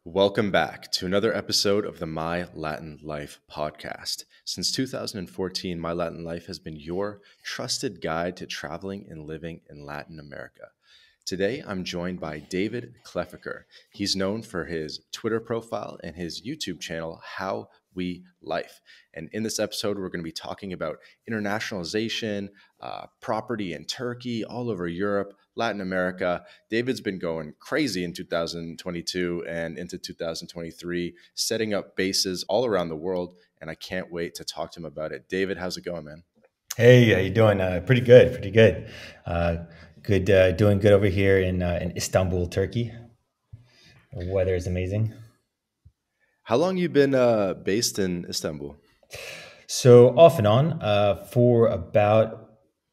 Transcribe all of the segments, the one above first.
Welcome back to another episode of the My Latin Life podcast. Since 2014, My Latin Life has been your trusted guide to traveling and living in Latin America. Today, I'm joined by David Klefeker. He's known for his Twitter profile and his YouTube channel, How We Life. And in this episode, we're going to be talking about internationalization, property in Turkey, all over Europe, Latin America. David's been going crazy in 2022 and into 2023, setting up bases all around the world. And I can't wait to talk to him about it. David, how's it going, man? Hey, how you doing? Pretty good, pretty good. Doing good over here in Istanbul, Turkey. The weather is amazing. How long you been based in Istanbul? So off and on for about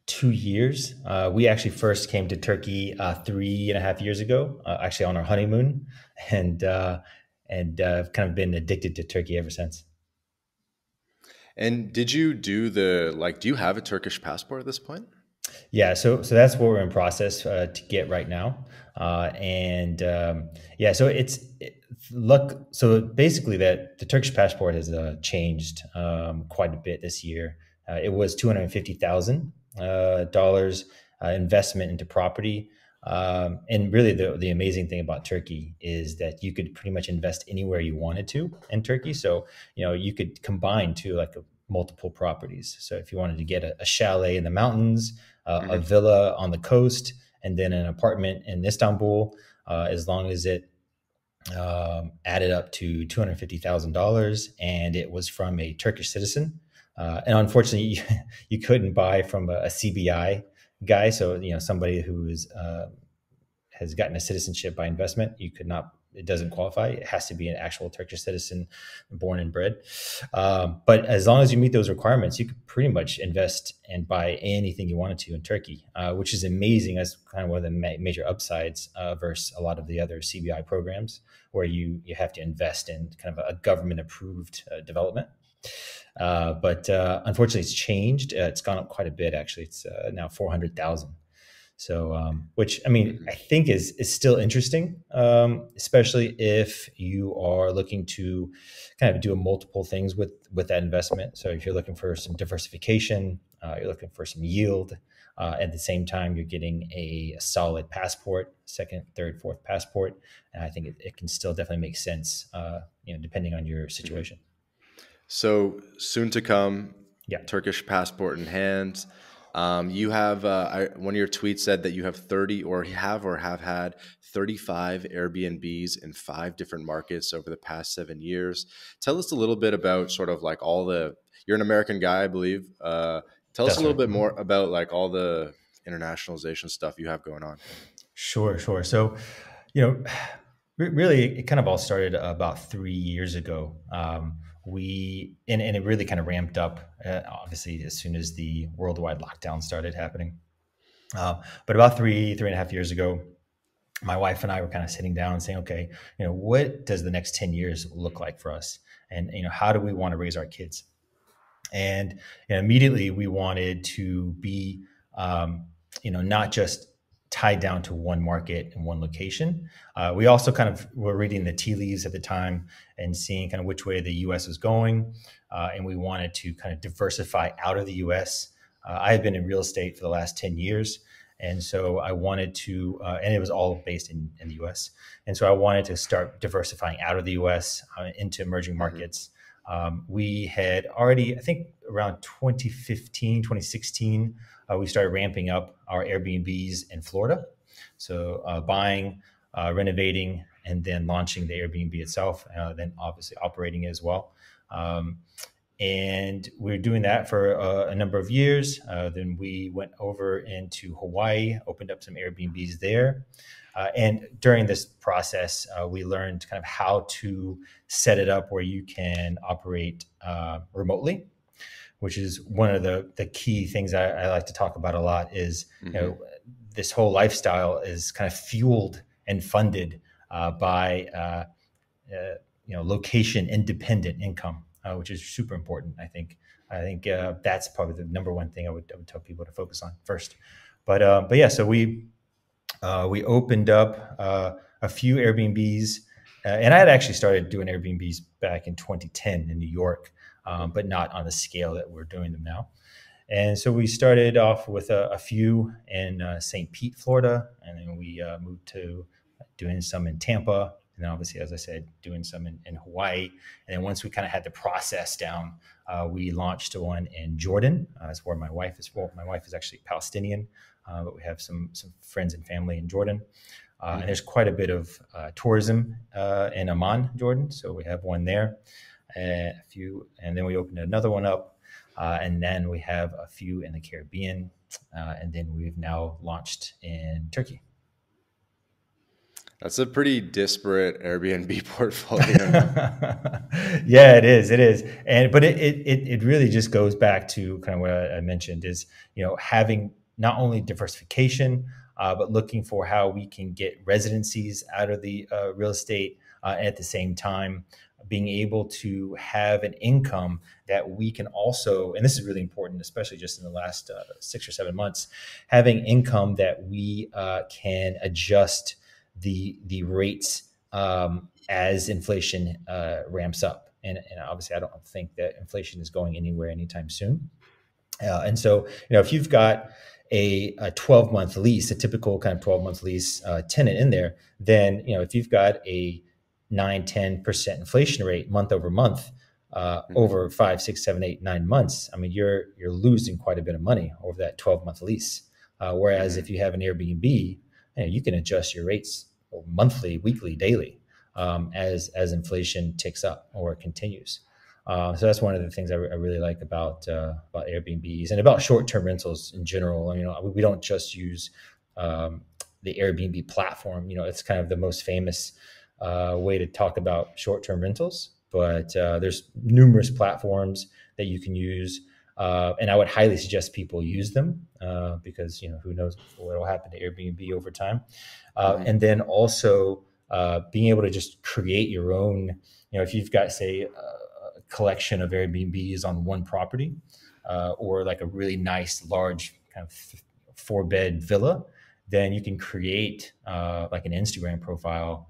2 years. We actually first came to Turkey 3.5 years ago, actually on our honeymoon, and I've kind of been addicted to Turkey ever since. And did you do do you have a Turkish passport at this point? Yeah, so that's what we're in process to get right now, and yeah, so look. So basically, that the Turkish passport has changed quite a bit this year. It was $250,000 investment into property, and really the amazing thing about Turkey is that you could pretty much invest anywhere you wanted to in Turkey. So you could combine to multiple properties. So if you wanted to get a chalet in the mountains, a villa on the coast, and then an apartment in Istanbul, as long as it added up to $250,000 and it was from a Turkish citizen. And unfortunately, you couldn't buy from a CBI guy. So, somebody who has gotten a citizenship by investment, you could not. It doesn't qualify. It has to be an actual Turkish citizen, born and bred. But as long as you meet those requirements, you could pretty much invest and buy anything you wanted to in Turkey, which is amazing. That's kind of one of the major upsides versus a lot of the other CBI programs, where you have to invest in kind of a government approved development. But unfortunately, it's changed. It's gone up quite a bit. Actually, it's now 400,000. So, which I think is still interesting, especially if you are looking to kind of do multiple things with that investment. So if you're looking for some diversification, you're looking for some yield, at the same time, you're getting a solid passport, second, third, fourth passport. And I think it can still definitely make sense, depending on your situation. So soon to come, Yeah. Turkish passport in hand. You have one of your tweets said that you have 30 or have had 35 Airbnbs in 5 different markets over the past 7 years. Tell us a little bit about sort of you're an American guy, I believe. Tell us a That's little right. bit more about all the internationalization stuff you have going on. Sure, sure. So, you know, really, it kind of all started about 3 years ago. And it really kind of ramped up, obviously, as soon as the worldwide lockdown started happening. But about 3.5 years ago, my wife and I were kind of sitting down and saying, okay, what does the next 10 years look like for us? And, how do we want to raise our kids? And immediately we wanted to be, not just tied down to one market and one location. We also kind of were reading the tea leaves at the time and seeing kind of which way the U.S. was going. And we wanted to kind of diversify out of the U.S. I have been in real estate for the last 10 years. And so I wanted to, and it was all based in the U.S. And so I wanted to start diversifying out of the U.S. Into emerging markets. We had already, I think around 2015, 2016, we started ramping up our Airbnbs in Florida. So buying, renovating, and then launching the Airbnb itself, then obviously operating it as well. And we were doing that for a number of years. Then we went over into Hawaii, opened up some Airbnbs there. And during this process, we learned kind of how to set it up where you can operate remotely, which is one of the key things I like to talk about a lot is, this whole lifestyle is kind of fueled and funded by location independent income, which is super important. I think that's probably the number one thing I would tell people to focus on first. But yeah, so we opened up a few Airbnbs And I had actually started doing Airbnbs back in 2010 in New York, Mhm. but not on the scale that we're doing them now. And so we started off with a few in St. Pete, Florida, and then we moved to doing some in Tampa, and then obviously, as I said, doing some in Hawaii. And then once we kind of had the process down, we launched one in Jordan. That's where my wife is. Well, my wife is actually Palestinian, but we have some friends and family in Jordan. And Mhm. there's quite a bit of tourism in Amman, Jordan. So we have one there, a few, and then we opened another one up, and then we have a few in the Caribbean, and then we've now launched in Turkey. That's a pretty disparate Airbnb portfolio now. Yeah, it is. It is, and but it really just goes back to kind of what I mentioned is having not only diversification, but looking for how we can get residencies out of the real estate, at the same time being able to have an income that we can also, and this is really important, especially just in the last 6 or 7 months, having income that we can adjust the rates as inflation ramps up. And obviously, I don't think that inflation is going anywhere anytime soon. And so, if you've got a 12-month lease, a typical kind of 12-month lease tenant in there, then, if you've got a 9-10% inflation rate month over month, Mhm. over 5, 6, 7, 8, 9 months, I mean, you're losing quite a bit of money over that 12-month lease. Whereas if Mhm. you have an Airbnb, you can adjust your rates monthly, weekly, daily, as inflation ticks up or continues. So that's one of the things I really like about Airbnbs and about short-term rentals in general. I mean, we don't just use um, the Airbnb platform. It's kind of the most famous way to talk about short-term rentals, but there's numerous platforms that you can use, and I would highly suggest people use them because who knows what will happen to Airbnb over time, Mhm. and then also being able to just create your own. If you've got, say, a collection of Airbnbs on one property, or like a really nice large kind of 4-bed villa, then you can create like an Instagram profile,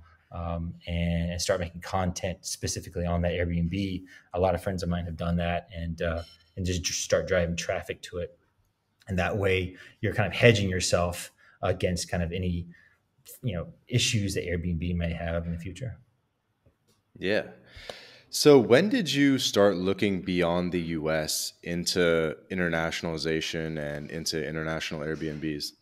and start making content specifically on that Airbnb. A lot of friends of mine have done that, and just start driving traffic to it. And that way, you're kind of hedging yourself against kind of any issues that Airbnb may have in the future. Yeah. So when did you start looking beyond the US into internationalization and into international Airbnbs?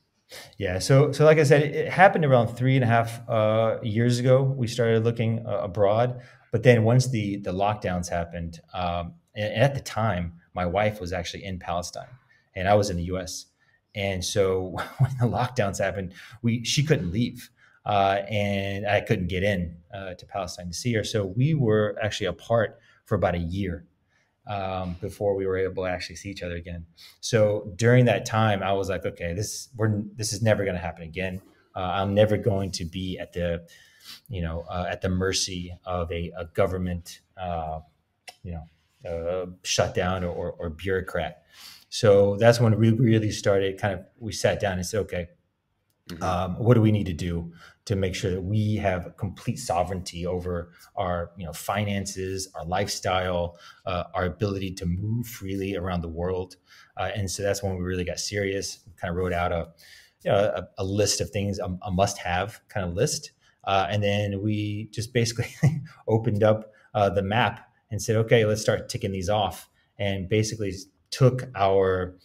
Yeah, so like I said, it happened around 3.5 years ago. We started looking abroad, but then once the lockdowns happened, and at the time, my wife was actually in Palestine, and I was in the U.S. And so when the lockdowns happened, we she couldn't leave, and I couldn't get in to Palestine to see her. So we were actually apart for about a year before we were able to actually see each other again. So during that time, I was like, okay, this is never going to happen again. I'm never going to be at the mercy of a government, shutdown or bureaucrat. So that's when we really started. We sat down and said, okay, Hmm. what do we need to do to make sure that we have complete sovereignty over our finances, our lifestyle, our ability to move freely around the world? And so that's when we really got serious. We kind of wrote out a list of things, a must-have kind of list, and then we just basically opened up the map and said, okay, let's start ticking these off, and basically took our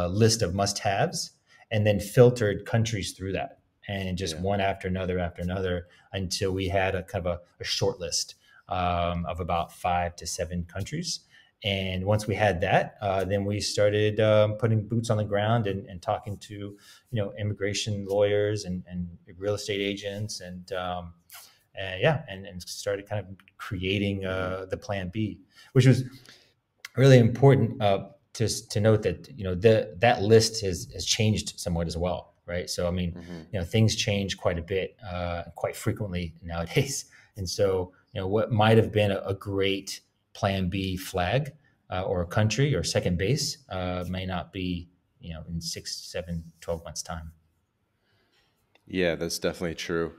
list of must-haves and then filtered countries through that, and just Yeah. one after another until we had a kind of a short list of about 5 to 7 countries. And once we had that, then we started putting boots on the ground and talking to immigration lawyers and real estate agents, and yeah, and started kind of creating Hmm. the plan B, which was really important to note that that list has changed somewhat as well, right? So I mean, Hmm. things change quite a bit, quite frequently nowadays, and so what might have been a great plan B flag, or a country or second base, may not be in 6, 7, 12 months time. Yeah, that's definitely true.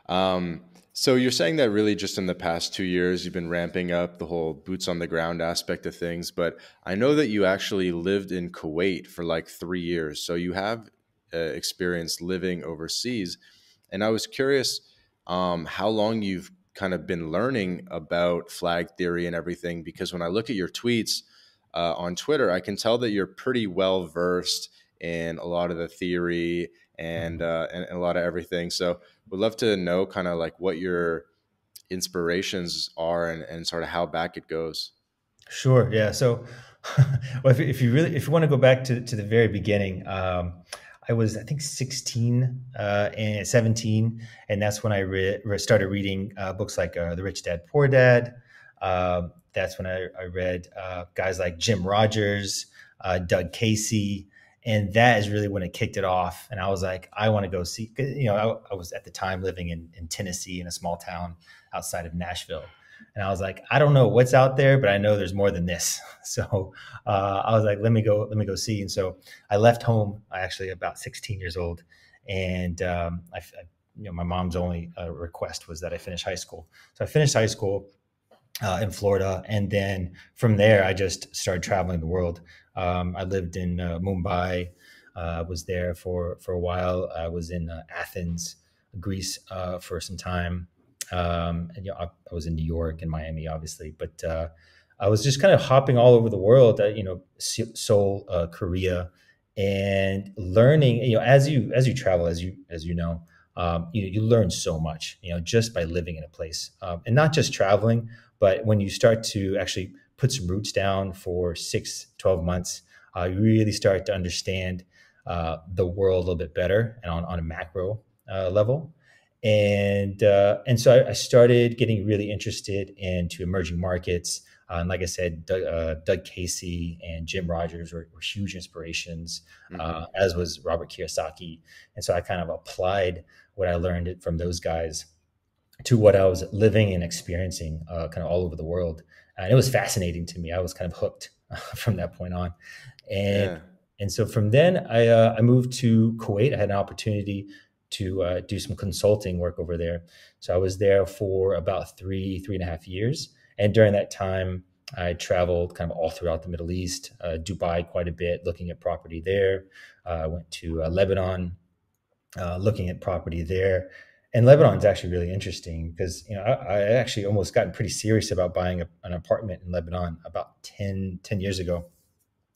Um, So you're saying that really just in the past 2 years, you've been ramping up the whole boots on the ground aspect of things. But I know that you actually lived in Kuwait for like 3 years. So you have experience living overseas. And I was curious how long you've kind of been learning about flag theory and everything. Because when I look at your tweets on Twitter, I can tell that you're pretty well versed in a lot of the theory and a lot of everything. So would love to know kind of like what your inspirations are and sort of how back it goes. Sure. Yeah. So, well, if you really, if you want to go back to the very beginning, I was, I think, 16 and 17. And that's when I started reading books like The Rich Dad, Poor Dad. That's when I read guys like Jim Rogers, Doug Casey. And that is really when it kicked it off. And I was like, I want to go see, I was at the time living in Tennessee in a small town outside of Nashville. And I was like, I don't know what's out there, but I know there's more than this. So I was like, let me go see. And so I left home. I actually about 16 years old, and my mom's only request was that I finish high school. So I finished high school in Florida, and then from there I just started traveling the world. I lived in Mumbai. Was there for a while. I was in Athens, Greece, for some time. And I was in New York and Miami, obviously, but I was just kind of hopping all over the world. Seoul, Korea, and learning. As you travel, as you know, you learn so much. Just by living in a place, and not just traveling, but when you start to actually put some roots down for 6, 12 months, you really start to understand the world a little bit better and on a macro level. And so I started getting really interested into emerging markets. And like I said, Doug Casey and Jim Rogers were huge inspirations, Hmm. as was Robert Kiyosaki. And so I kind of applied what I learned from those guys to what I was living and experiencing kind of all over the world. And it was fascinating to me. I was kind of hooked from that point on. And Yeah. and so from then, I moved to Kuwait. I had an opportunity to do some consulting work over there. So I was there for about 3.5 years. And during that time, I traveled kind of all throughout the Middle East, Dubai quite a bit, looking at property there. I went to Lebanon, looking at property there. And Lebanon is actually really interesting because I actually almost gotten pretty serious about buying an apartment in Lebanon about ten years ago,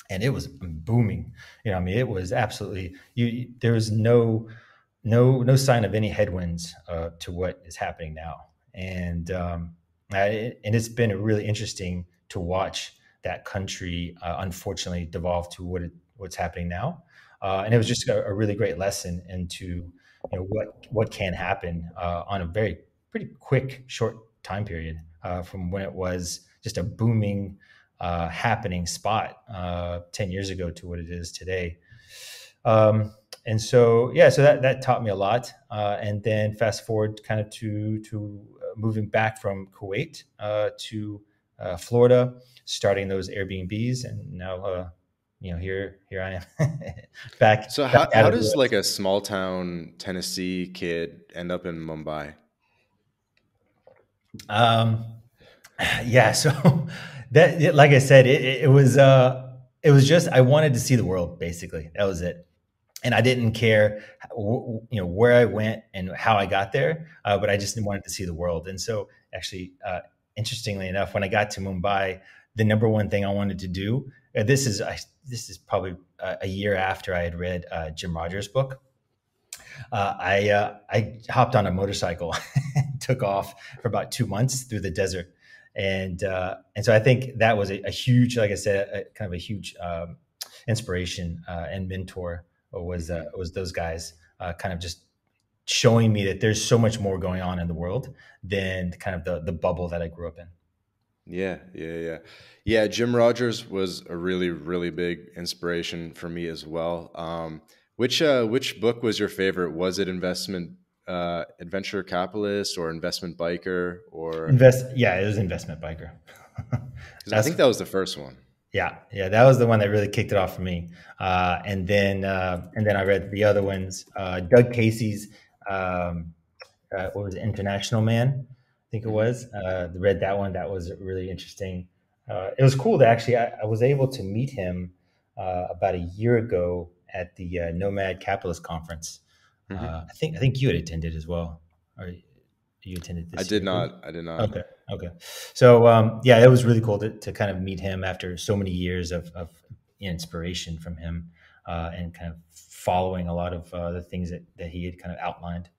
and it was booming. I mean, it was absolutely there was no sign of any headwinds to what is happening now, and it's been really interesting to watch that country unfortunately devolve to what's happening now, and it was just a really great lesson into what can happen on a very pretty quick short time period, from when it was just a booming happening spot 10 years ago to what it is today. And so, yeah, so that taught me a lot. And then fast forward kind of to moving back from Kuwait to Florida, starting those Airbnbs, and now here I am So back out how of the does US. like a small town Tennessee kid end up in Mumbai? Um, yeah, so like I said, it was just I wanted to see the world. Basically, that was it. And I didn't care, where I went and how I got there, but I just wanted to see the world. And so, actually, interestingly enough, when I got to Mumbai, the number one thing I wanted to do, this is probably a year after I had read Jim Rogers' book. I hopped on a motorcycle and took off for about 2 months through the desert, and so I think that was a huge, like I said, kind of a huge inspiration and mentor Hmm. was those guys, kind of just showing me that there's so much more going on in the world than kind of the bubble that I grew up in. Yeah, yeah, yeah. Yeah, Jim Rogers was a really, really big inspiration for me as well. Which book was your favorite? Was it Investment Adventure Capitalist or Investment Biker or Yeah, it was Investment Biker. because I That's think that was the first one. Yeah, that was the one that really kicked it off for me. And then I read the other ones, Doug Casey's. Um, what was it, International Man, I think it Hmm. was. Read that one. That was really interesting. It was cool to actually, I was able to meet him about a year ago at the Nomad Capitalist Conference. Hmm. I think you had attended as well, or you attended I this did year. not. I did not. Okay. Okay. So yeah, it was really cool to kind of meet him after so many years of inspiration from him, and kind of following a lot of the things that he had kind of outlined.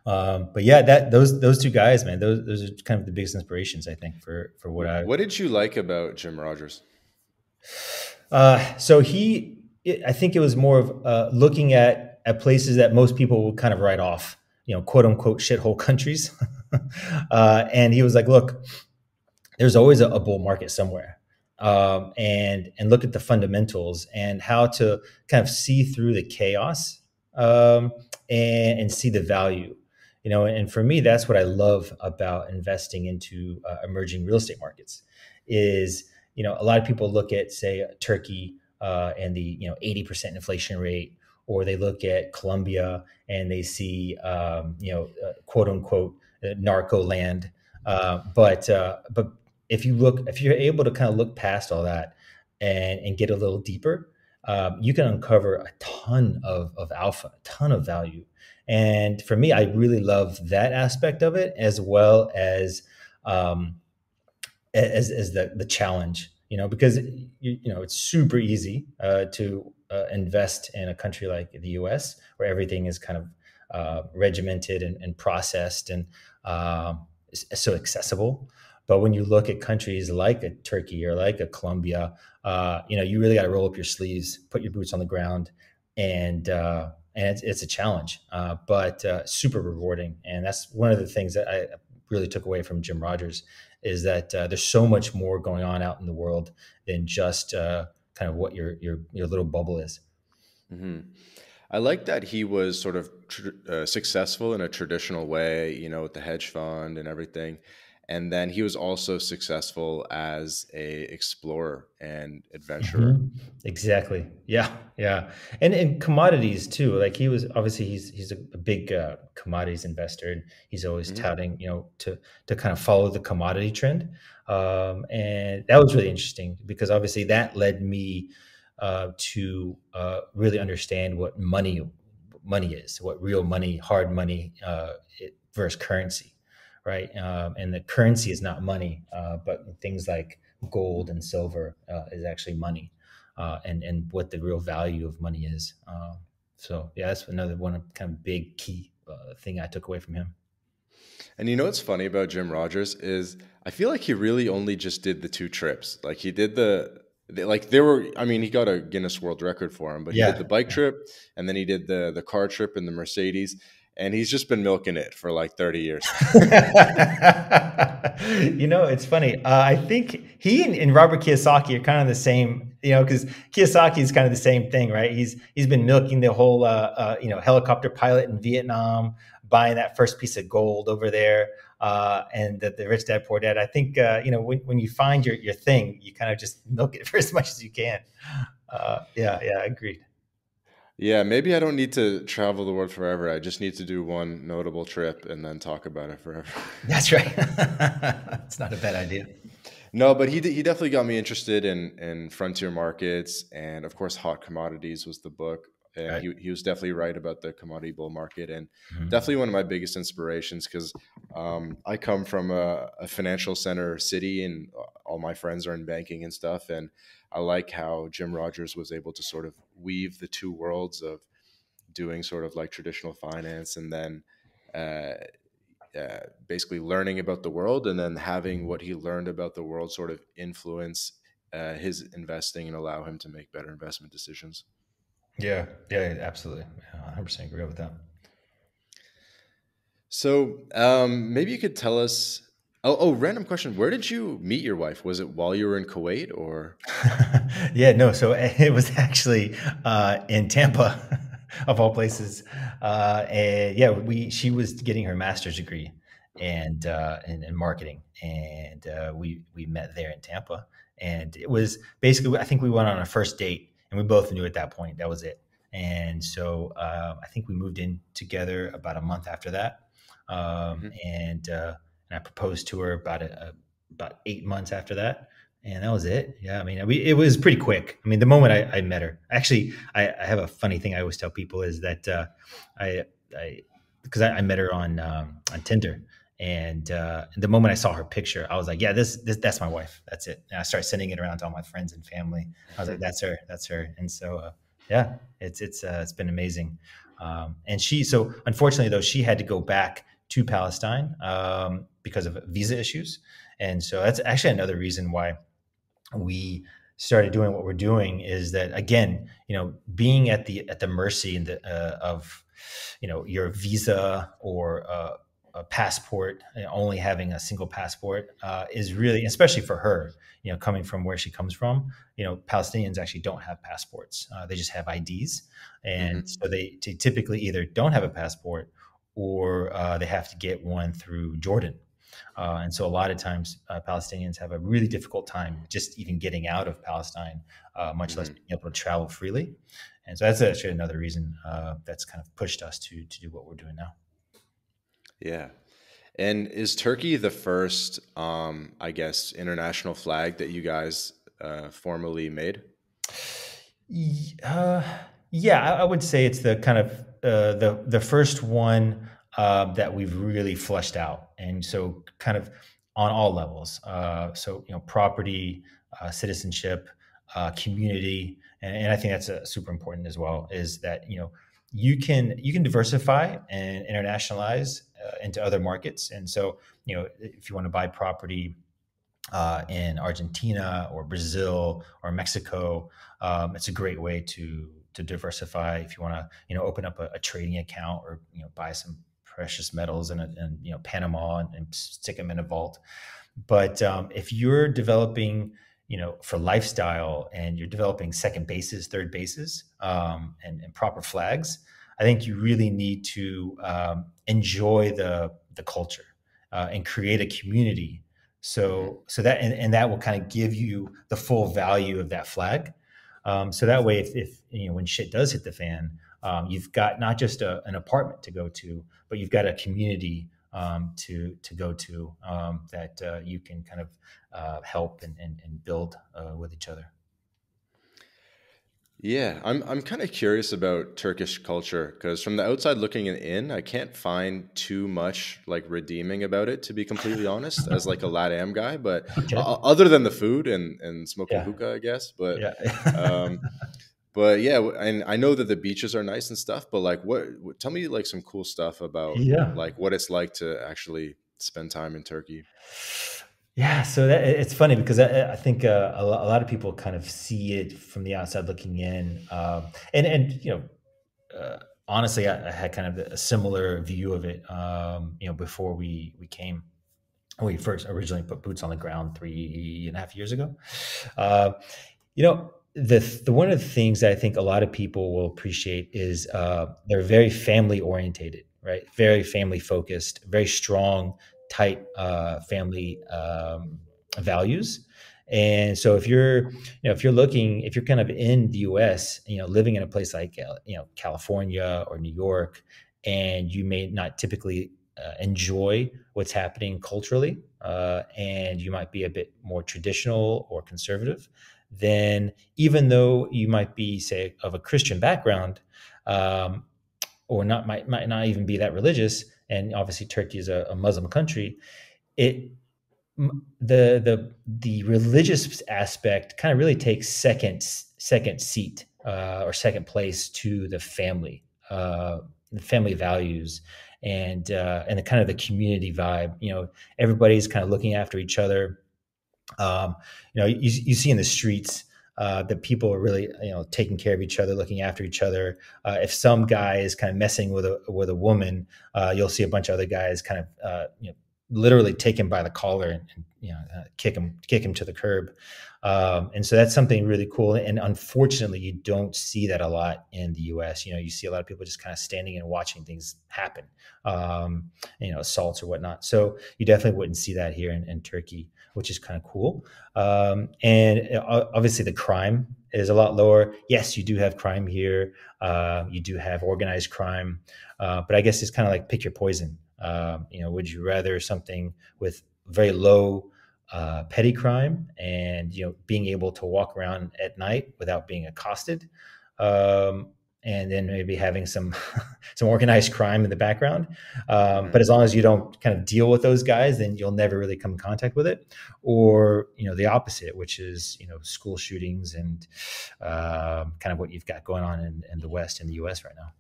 But yeah, that those two guys, man, those are kind of the biggest inspirations, I think, for what I. What did you like about Jim Rogers? So I think it was more of looking at places that most people would kind of write off, quote unquote shithole countries, and he was like, look, there's always a bull market somewhere, and look at the fundamentals and how to kind of see through the chaos, and see the value. And for me, that's what I love about investing into emerging real estate markets. Is a lot of people look at, say, Turkey, and the 80% inflation rate, or they look at Colombia and they see quote unquote narco land, but if you're able to kind of look past all that and get a little deeper, you can uncover a ton of alpha, a ton of value. And for me, I really love that aspect of it, as well um, as the challenge, because it's super easy to invest in a country like the US, where everything is kind of regimented and processed, and so accessible. But when you look at countries like a Turkey or like a Colombia, you really got to roll up your sleeves, put your boots on the ground, and it's a challenge, but super rewarding. And that's one of the things that I really took away from Jim Rogers, is that there's so much more going on out in the world than just kind of what your little bubble is. Hmm. I like that he was sort of successful in a traditional way, with the hedge fund and everything. And then he was also successful as a explorer and adventurer. Mhm. Exactly. Yeah. Yeah. And commodities too. Like he was obviously he's a big commodities investor, and he's always Hmm. touting, to kind of follow the commodity trend. And that was really interesting, because obviously that led me to really understand what money is, what real money, hard money, versus currency, right? And the currency is not money, but things like gold and silver is actually money, and what the real value of money is. So yeah, that's another one of kind of big key thing I took away from him. And what's funny about Jim Rogers is I feel like he really only just did the two trips. Like he did like there were, I mean, he got a Guinness World Record for him, but he did the Yeah. bike trip, and then he did the car trip in the Mercedes, and he's just been milking it for like 30 years. It's funny. I think he and Robert Kiyosaki are kind of the same, because Kiyosaki is kind of the same thing, right? He's been milking the whole, helicopter pilot in Vietnam, buying that first piece of gold over there, and the rich dad poor dad. I think when you find your thing, you kind of just milk it for as much as you can. Yeah, yeah, agreed. Yeah, maybe I don't need to travel the world forever. I just need to do one notable trip and then talk about it forever. That's right. It's not a bad idea. No, but he definitely got me interested in frontier markets, and of course hot commodities was the book, and Right. he was definitely right about the commodity bull market, and Mhm. definitely one of my biggest inspirations because I come from a financial center city, and all my friends are in banking and stuff, and I like how Jim Rogers was able to sort of weave the two worlds of doing sort of like traditional finance, and then uh, basically learning about the world, and then having what he learned about the world sort of influence his investing and allow him to make better investment decisions. Yeah, yeah, absolutely. Yeah, 100% agree with that. So maybe you could tell us. Random question. Where did you meet your wife? Was it while you were in Kuwait or? Yeah, no. So it was actually in Tampa, of all places. And yeah, she was getting her master's degree, and in marketing, and we met there in Tampa, and it was basically, I think we went on our first date, and we both knew at that point that was it. And so I think we moved in together about a month after that. Hmm. And I proposed to her about 8 months after that, and that was it. Yeah, I mean, it was pretty quick. I mean, the moment I met her, actually, I have a funny thing I always tell people is that I I because I met her on Tinder. And the moment I saw her picture, I was like, "Yeah, this that's my wife. That's it." And I started sending it around to all my friends and family. I was like, "That's her. That's her." And so, yeah, it's been amazing. And so unfortunately though, she had to go back to Palestine because of visa issues. And so that's actually another reason why we started doing what we're doing, is that, again, being at the mercy of your visa or a passport, only having a single passport is really, especially for her, coming from where she comes from. Palestinians actually don't have passports; they just have IDs, and Hmm. so they typically either don't have a passport, or they have to get one through Jordan. And so a lot of times Palestinians have a really difficult time just even getting out of Palestine, much less Hmm. being able to travel freely. And so that's actually another reason that's kind of pushed us to do what we're doing now. Yeah. And is Turkey the first, I guess, international flag that you guys formally made? Y- Uh, yeah, I would say it's the kind of the first one that we've really fleshed out, and so kind of on all levels. So property, citizenship, community, and I think that's super important as well. Is that you can diversify and internationalize into other markets, and so if you want to buy property in Argentina or Brazil or Mexico. It's a great way to diversify. If you want to, open up a trading account, or buy some precious metals in Panama, and stick them in a vault. But if you're developing, for lifestyle, and you're developing second bases, third bases, and proper flags, I think you really need to enjoy the culture and create a community. Hmm. So that and that will kind of give you the full value of that flag. So that way, if when shit does hit the fan, you've got not just an apartment to go to, but you've got a community to go to, that you can kind of help and build with each other. Yeah, I'm kind of curious about Turkish culture because from the outside looking in, I can't find too much like redeeming about it, to be completely honest, as like a LATAM guy. But Okay. other than the food and smoking Yeah. hookah, I guess. Yeah. Um, but yeah, and I know that the beaches are nice and stuff. But like, tell me like some cool stuff about Yeah. like what it's like to actually spend time in Turkey. Yeah, so it's funny because I think a lot of people kind of see it from the outside looking in, and uh, honestly, I had kind of a similar view of it, before we came. When we first originally put boots on the ground 3.5 years ago. Uh, the one of the things that I think a lot of people will appreciate is they're very family orientated, right? Very family focused, very strong, tight family values. And so if you're kind of in the U.S., living in a place like California or New York, and you may not typically enjoy what's happening culturally, and you might be a bit more traditional or conservative, then even though you might be, say, of a Christian background, um, or might not even be that religious, and obviously Turkey is a Muslim country, it the religious aspect kind of really takes second seat, or second place to the family values, and the kind of the community vibe. Everybody's kind of looking after each other. You see in the streets that people are really, taking care of each other, looking after each other. If some guy is kind of messing with a woman, you'll see a bunch of other guys kind of, literally take him by the collar, and kick him to the curb. And so that's something really cool. And unfortunately, you don't see that a lot in the U.S. You see a lot of people just kind of standing and watching things happen, assaults or whatnot. So you definitely wouldn't see that here in Turkey, which is kind of cool. And obviously, the crime is a lot lower. Yes, you do have crime here. You do have organized crime, but I guess it's kind of like pick your poison. Would you rather something with very low petty crime and being able to walk around at night without being accosted, um, and then maybe having some some organized crime in the background. Hmm. But as long as you don't kind of deal with those guys, then you'll never really come in contact with it. Or the opposite, which is school shootings and kind of what you've got going on in the West, in the U.S. right now.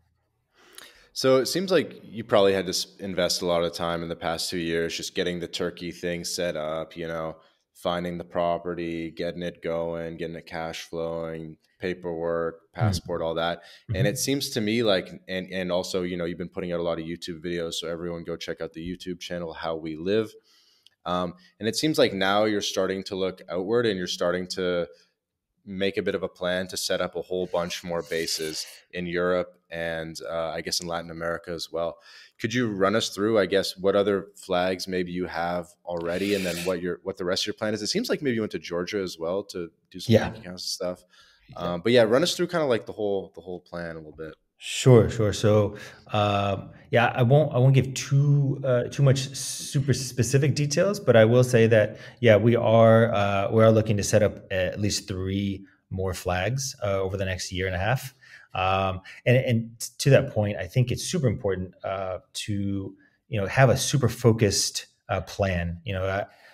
So it seems like you probably had to invest a lot of time in the past 2 years just getting the Turkey thing set up, finding the property, getting it going, getting it cash flowing, paperwork, passport, all that. And it Mm-hmm. seems to me like, and also, you've been putting out a lot of YouTube videos. So everyone go check out the YouTube channel, How We Live. And it seems like now you're starting to look outward and you're starting to make a bit of a plan to set up a whole bunch more bases in Europe and I guess in Latin America as well. Could you run us through, I guess, what other flags maybe you have already, and then what the rest of your plan is? It seems like maybe you went to Georgia as well to do some Yeah. bank accounts and stuff. Yeah. But yeah, run us through kind of like the whole plan a little bit. Sure, sure. So, yeah, I won't give too much super specific details, but I will say that yeah, we are looking to set up at least three more flags over the next year and a half. And to that point, I think it's super important to have a super focused plan.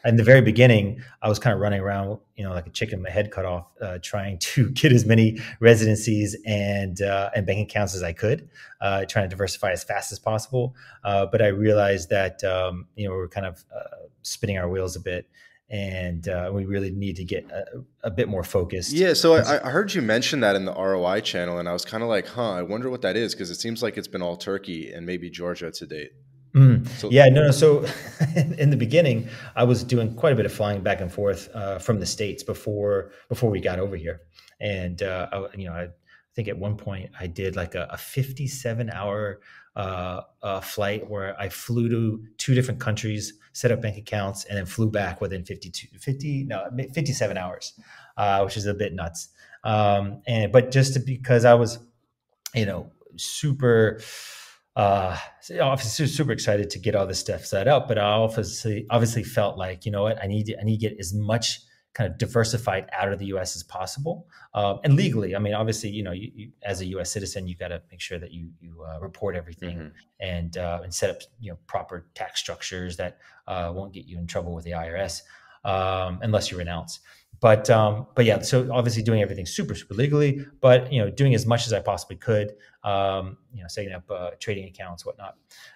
In the very beginning, I was kind of running around, like a chicken with my head cut off, trying to get as many residencies and bank accounts as I could, trying to diversify as fast as possible. But I realized that we're kind of spinning our wheels a bit, and we really need to get a bit more focused. Yeah, so I heard you mention that in the ROI channel, and I was kind of like, huh, I wonder what that is, because it seems like it's been all Turkey and maybe Georgia to date. So Yeah, no, no. So in the beginning, I was doing quite a bit of flying back and forth from the States before we got over here, and I think at one point I did like a 57-hour flight where I flew to two different countries, set up bank accounts, and then flew back within 57 hours, which is a bit nuts. And but because I was super obviously super excited to get all this stuff set up, but I obviously felt like, what, I need to get as much kind of diversified out of the US as possible, and legally. I mean, obviously, as a US citizen, you got to make sure that you report everything mhm. and set up proper tax structures that won't get you in trouble with the IRS, unless you renounce. But yeah, so obviously doing everything super super legally, but doing as much as I possibly could, setting up trading accounts, whatnot.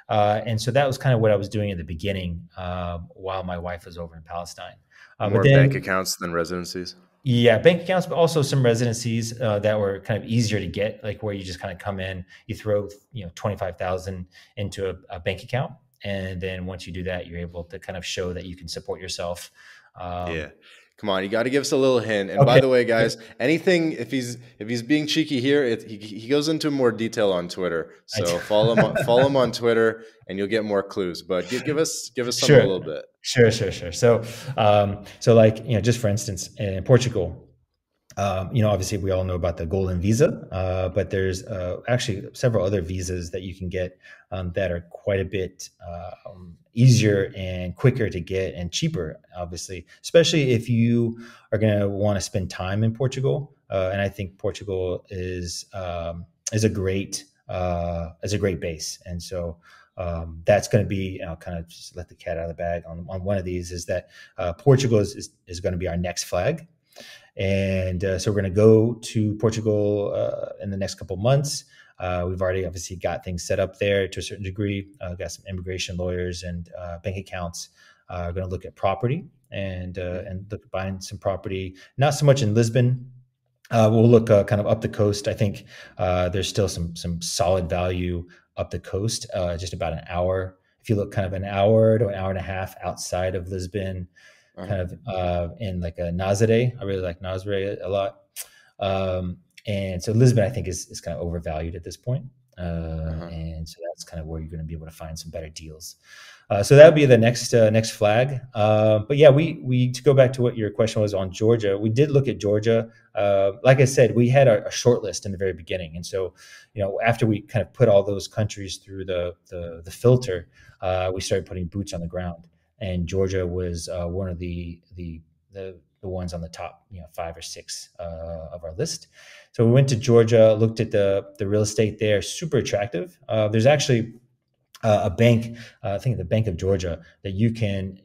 And so that was kind of what I was doing in the beginning, while my wife was over in Palestine. But More bank then, accounts than residencies. yeah, bank accounts, but also some residencies that were kind of easier to get, like where you just kind of come in, you throw 25,000 into a bank account, and then once you do that, you're able to kind of show that you can support yourself. Um, Yeah. Come on, you got to give us a little hint. And by okay. the way, guys, anything if he's being cheeky here, he goes into more detail on Twitter. I do. So follow him on Twitter, and you'll get more clues. But give us some a Sure, little bit. sure. So like, just for instance, in Portugal, obviously we all know about the golden visa, but there's actually several other visas that you can get that are quite a bit easier and quicker to get and cheaper, obviously, especially if you are going to want to spend time in Portugal. And I think Portugal is a great base. And so that's going to be, kind of just let the cat out of the bag on one of these, is that Portugal is going to be our next flag. And so we're going to go to Portugal in the next couple of months. We've already obviously got things set up there to a certain degree. Got some immigration lawyers and bank accounts. Going to look at property and look at buying some property. Not so much in Lisbon. We'll look kind of up the coast. I think there's still some solid value up the coast, just about an hour. If you look kind of an hour to an hour and a half outside of Lisbon, Uh-huh. kind of in like a Nazare. I really like Nazare a lot. And so Lisbon, I think, is kind of overvalued at this point. Uh-huh. And so that's kind of where you're going to be able to find some better deals. So that would be the next flag. But yeah, we to go back to what your question was on Georgia, we did look at Georgia. Like I said, we had a short list in the very beginning, and so after we kind of put all those countries through the filter, we started putting boots on the ground, and Georgia was one of the ones on the top, 5 or 6 of our list. So we went to Georgia, looked at the real estate there, super attractive. There's actually a bank, I think the Bank of Georgia, that you can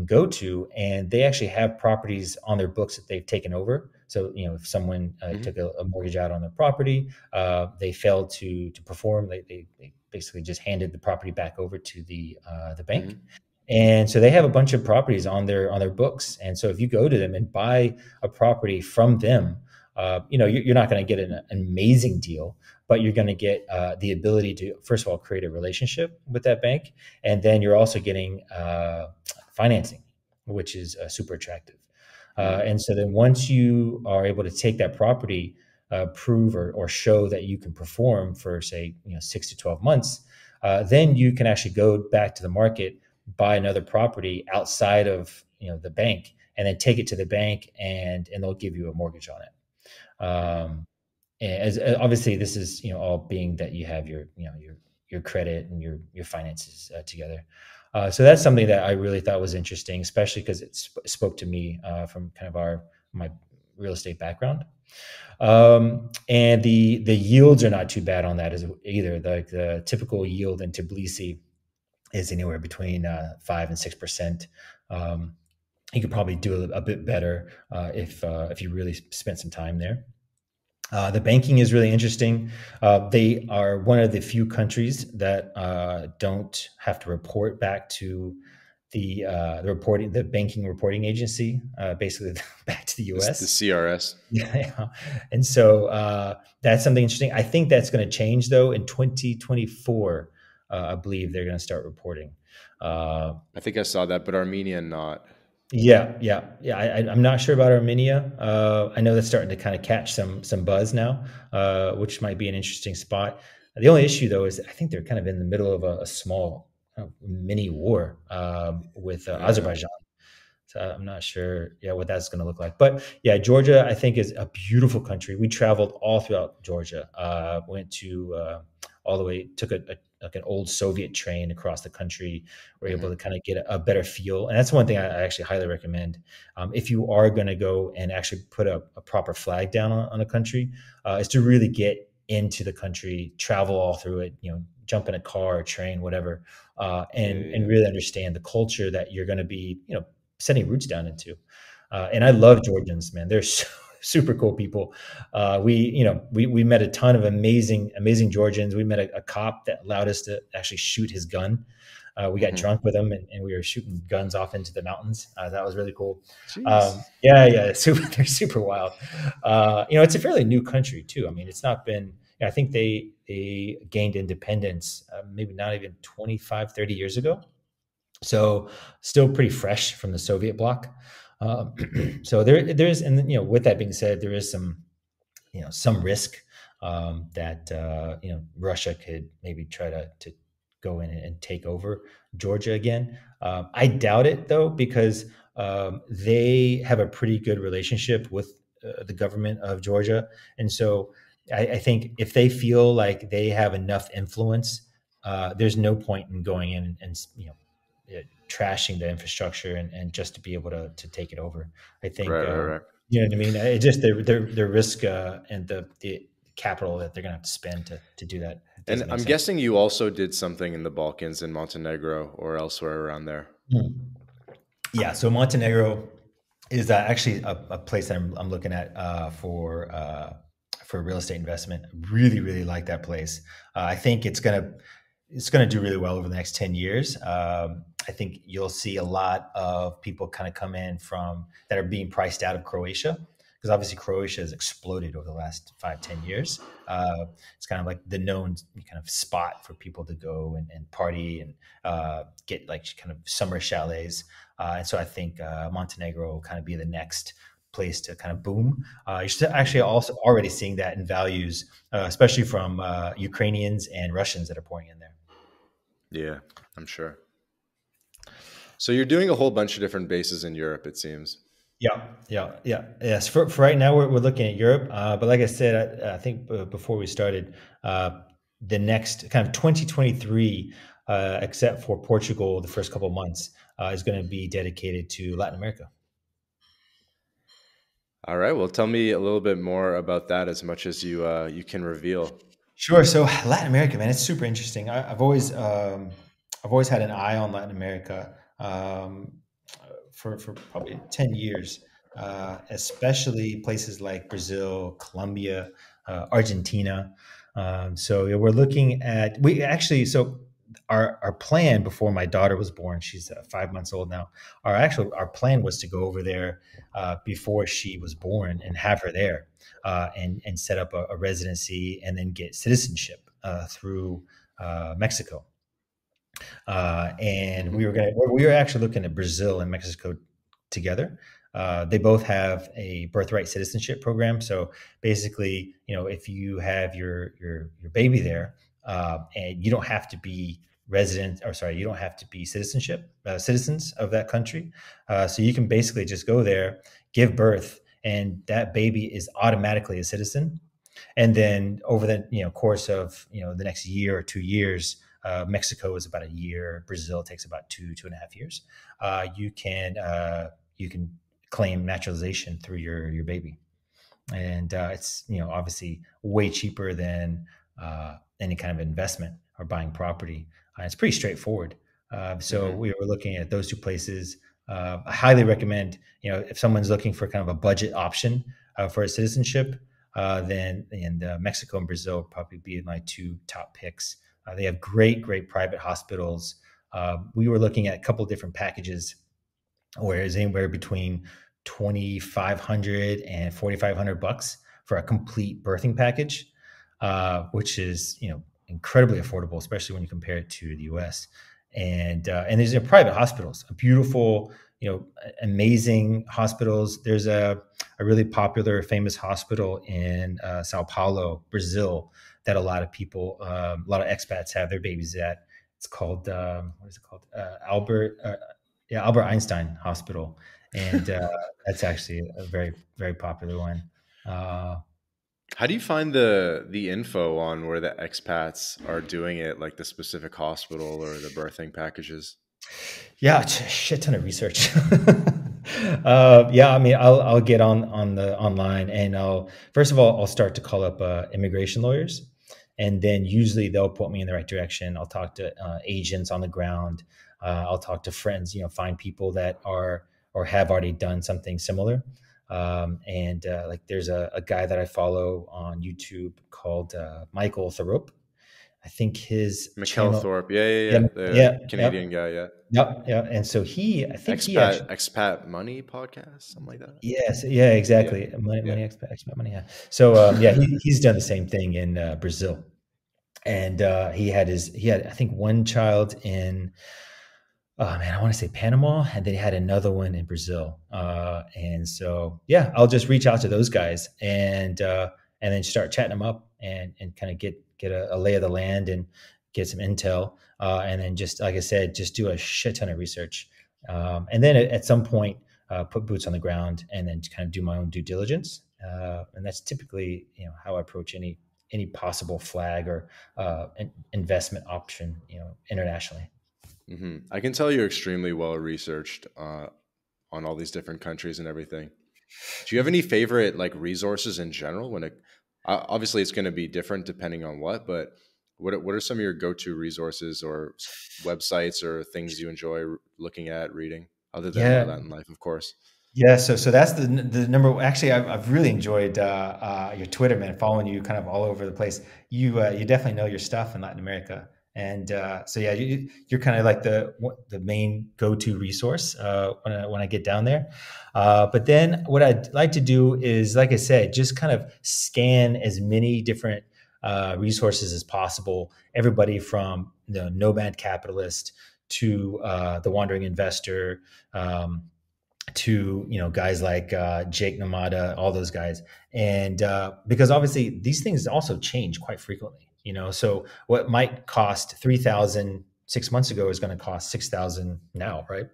go to, and they actually have properties on their books that they've taken over. So if someone Hmm. took a mortgage out on their property, they failed to perform, they basically just handed the property back over to the bank. Hmm. And so they have a bunch of properties on their books. And so if you go to them and buy a property from them, you're not going to get an amazing deal, but you're going to get the ability to, first of all, create a relationship with that bank, and then you're also getting financing, which is super attractive. Hmm. And so then once you are able to take that property, prove or show that you can perform for, say, 6 to 12 months, then you can actually go back to the market, buy another property outside of the bank, and then take it to the bank, and they'll give you a mortgage on it. Hmm. As obviously, this is all being that you have your credit and your finances together. So that's something that I really thought was interesting, especially because it spoke to me from kind of my real estate background. And the yields are not too bad on that as either. Like the typical yield in Tbilisi is anywhere between 5 and 6%. Um, you could probably do a bit better if you really spent some time there. The banking is really interesting. They are one of the few countries that don't have to report back to the banking reporting agency, basically back to the The U.S. CRS. Yeah, and so that's something interesting. I think that's going to change though in 2024. I believe they're going to start reporting. Uh, I think I saw that, but Armenia not. yeah. I'm not sure about Armenia. I know that's starting to kind of catch some buzz now, which might be an interesting spot. The only issue though is I think they're kind of in the middle of a small mini war with Yeah. Azerbaijan. So I'm not sure, yeah, what that's going to look like. But yeah, Georgia, I think, is a beautiful country. We traveled all throughout Georgia. Went to all the way, took like an old Soviet train across the country. We're able Hmm. to kind of get a better feel, and that's one thing I actually highly recommend. If you are going to go and actually put a proper flag down on a country, is to really get into the country, travel all through it. Jump in a car, or train, whatever, Yeah, and yeah, really understand the culture that you're going to be, setting roots down into. And I love Georgians, man. They're super cool people. We met a ton of amazing Georgians. We met a cop that allowed us to actually shoot his gun. We yeah. got Hmm. drunk with him, and we were shooting guns off into the mountains. That was really cool. Jeez. Yeah, they're super wild. It's a fairly new country too. I mean, it's not been. I think they gained independence maybe not even 25, 30 years ago. So still pretty fresh from the Soviet bloc. So there's, and with that being said, there is some risk that Russia could maybe try to go in and take over Georgia again. I doubt it though, because they have a pretty good relationship with the government of Georgia, and so I think if they feel like they have enough influence, there's no point in going in and trashing the infrastructure and just to be able to take it over. I think Right, right, right. you know what I mean? It just their risk and the capital that they're gonna have to spend to do that, it And doesn't make I'm sense. guessing you also did something in the Balkans in Montenegro or elsewhere around there. Mm. Yeah, so Montenegro is actually a place that I'm looking at for real estate investment. I really, really like that place. I think it's gonna do really well over the next 10 years. I think you'll see a lot of people kind of come in from that are being priced out of Croatia, because obviously Croatia has exploded over the last 5, 10 years. It's kind of like the known kind of spot for people to go and party and get like kind of summer chalets. And so I think Montenegro will kind of be the next place to kind of boom. You're actually also already seeing that in values, especially from Ukrainians and Russians that are pouring in there. Yeah, I'm sure. So you're doing a whole bunch of different bases in Europe, it seems. Yes. For right now, we're looking at Europe. But like I said, I think before we started, the next kind of 2023, except for Portugal, the first couple of months, is going to be dedicated to Latin America. All right. Well, tell me a little bit more about that, as much as you can reveal. Sure. So Latin America, man, it's super interesting. I've always had an eye on Latin America for probably 10 years, especially places like Brazil, Colombia, Argentina. So yeah, we're looking at we actually so our plan before my daughter was born. She's 5 months old now. Our plan was to go over there before she was born and have her there and set up a residency and then get citizenship through Mexico. And Hmm. we were actually looking at Brazil and Mexico together. They both have a birthright citizenship program. So basically, if you have your baby there, and you don't have to be you don't have to be citizens of that country. So you can basically just go there, give birth, and that baby is automatically a citizen. And then over the course of the next year or 2 years, Mexico is about a year. Brazil takes about 2.5 years. You can claim naturalization through your baby, and it's obviously way cheaper than any kind of investment or buying property. It's pretty straightforward. So Hmm. we were looking at those two places. I highly recommend if someone's looking for kind of a budget option for a citizenship, then Mexico and Brazil would probably be my two top picks. They have great private hospitals. We were looking at a couple different packages, where it's anywhere between 2,500 and 4,500 bucks for a complete birthing package, which is incredibly affordable, especially when you compare it to the U.S. And there's private hospitals, beautiful, amazing hospitals. There's a really popular, famous hospital in Sao Paulo, Brazil, that a lot of people, a lot of expats have their babies at. It's called what is it called? Albert Einstein Hospital, and that's actually a very popular one. Uh, How do you find the info on where the expats are doing it, like the specific hospital or the birthing packages? yeah, it's a shit ton of research. Yeah, I mean, I'll get on the online, and I'll first of all I'll start to call up immigration lawyers, and then usually they'll put me in the right direction. I'll talk to agents on the ground. I'll talk to friends, find people that are or have already done something similar. And like there's a guy that I follow on YouTube called Michael Thorup. I think his Mikkel channel. Thorpe, yeah, yeah, Yeah, yeah, the yeah, Canadian yep, guy, yeah. yep. And so I think he Expat actually, Expat Money podcast, something like that. yes, yeah, Yeah, exactly. yeah. Expect money. Yeah. So yeah, he's done the same thing in Brazil, and he had I think one child in, oh man, I want to say Panama, and then he had another one in Brazil. And so yeah, I'll just reach out to those guys and then start chatting them up and kind of get a lay of the land and get some intel. And then just like I said, just do a shit ton of research. And then at some point, put boots on the ground and then kind of do my own due diligence. And that's typically how I approach any possible flag or investment option internationally. I can tell you're extremely well researched on all these different countries and everything. Do you have any favorite like resources in general? When it obviously it's going to be different depending on but what are some of your go to resources or websites or things you enjoy looking at reading other than My Yeah, Latin Life, of course? yeah. So that's the number. Actually, I've really enjoyed your Twitter, man. Following you kind of all over the place. You definitely know your stuff in Latin America, and so yeah, you're kind of like the main go to resource when I get down there. But then what I'd like to do is, like I said, just kind of scan as many different resources as possible. Everybody from the nomad capitalist to the wandering investor. to guys like Jake Namada, all those guys, and because obviously these things also change quite frequently. So what might cost 3,000 6 months ago is going to cost 6,000 now, right?